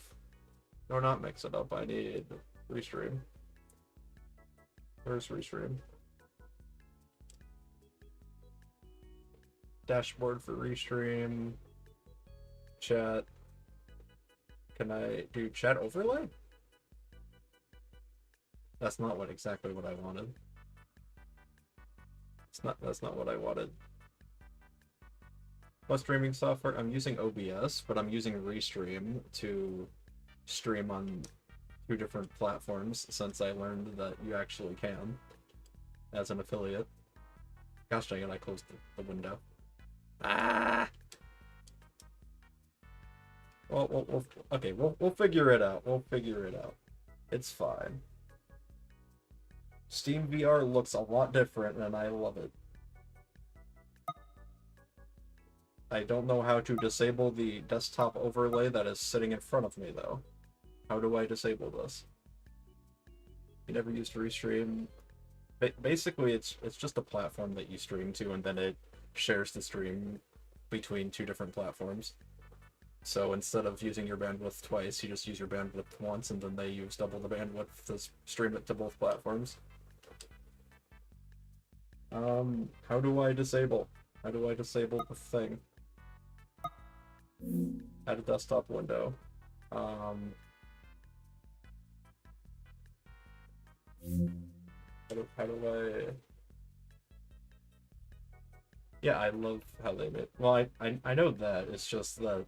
No, not Mix It Up, I need Restream. Where's Restream? Dashboard for Restream. Chat. Can I do chat overlay? That's not exactly what I wanted. That's not what I wanted. What streaming software? I'm using OBS, but I'm using Restream to stream on 2 different platforms since I learned that you actually can as an affiliate. Gosh dang it, I closed the window. Ah! Well, okay, we'll figure it out. We'll figure it out. It's fine. Steam VR looks a lot different, and I love it. I don't know how to disable the desktop overlay that is sitting in front of me, though. How do I disable this? You never used Restream. Basically, it's just a platform that you stream to, and then it shares the stream between 2 different platforms. So instead of using your bandwidth twice, you just use your bandwidth once, and then they use double the bandwidth to stream it to both platforms. How do I disable? How do I disable the thing? Add a desktop window. How do I... Yeah, I love how they made... Well, I know that, it's just that...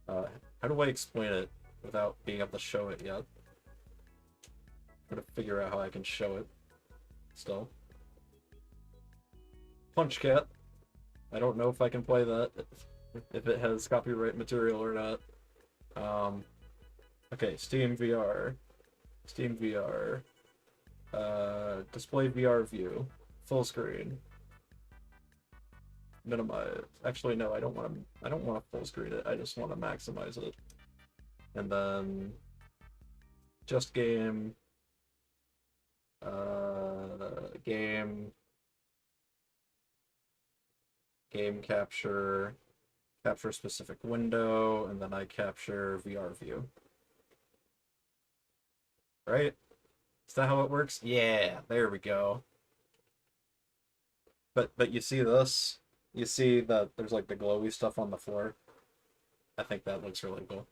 how do I explain it without being able to show it yet? I'm gonna figure out how I can show it still. Punch Cat. I don't know if I can play that, if it has copyright material or not. Okay, Steam VR. Steam VR. Display VR view. Full screen. Minimize. Actually, no, I don't want to full screen it. I just want to maximize it. And then just game. Game capture specific window, and then I capture VR view. Right? Is that how it works? Yeah, there we go. But you see this? You see that there's like the glowy stuff on the floor? I think that looks really cool.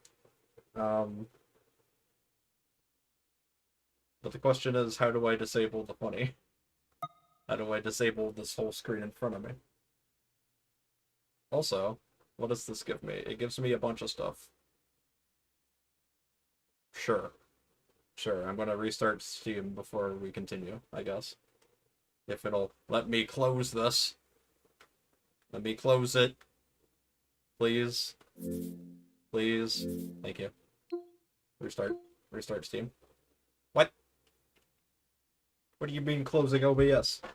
But the question is, how do I disable the funny? How do I disable this whole screen in front of me? Also, what does this give me? It gives me a bunch of stuff. Sure. Sure, I'm gonna restart Steam before we continue, I guess. If it'll let me close this. Let me close it. Please. Please. Thank you. Restart. Restart Steam. What? What do you mean closing OBS?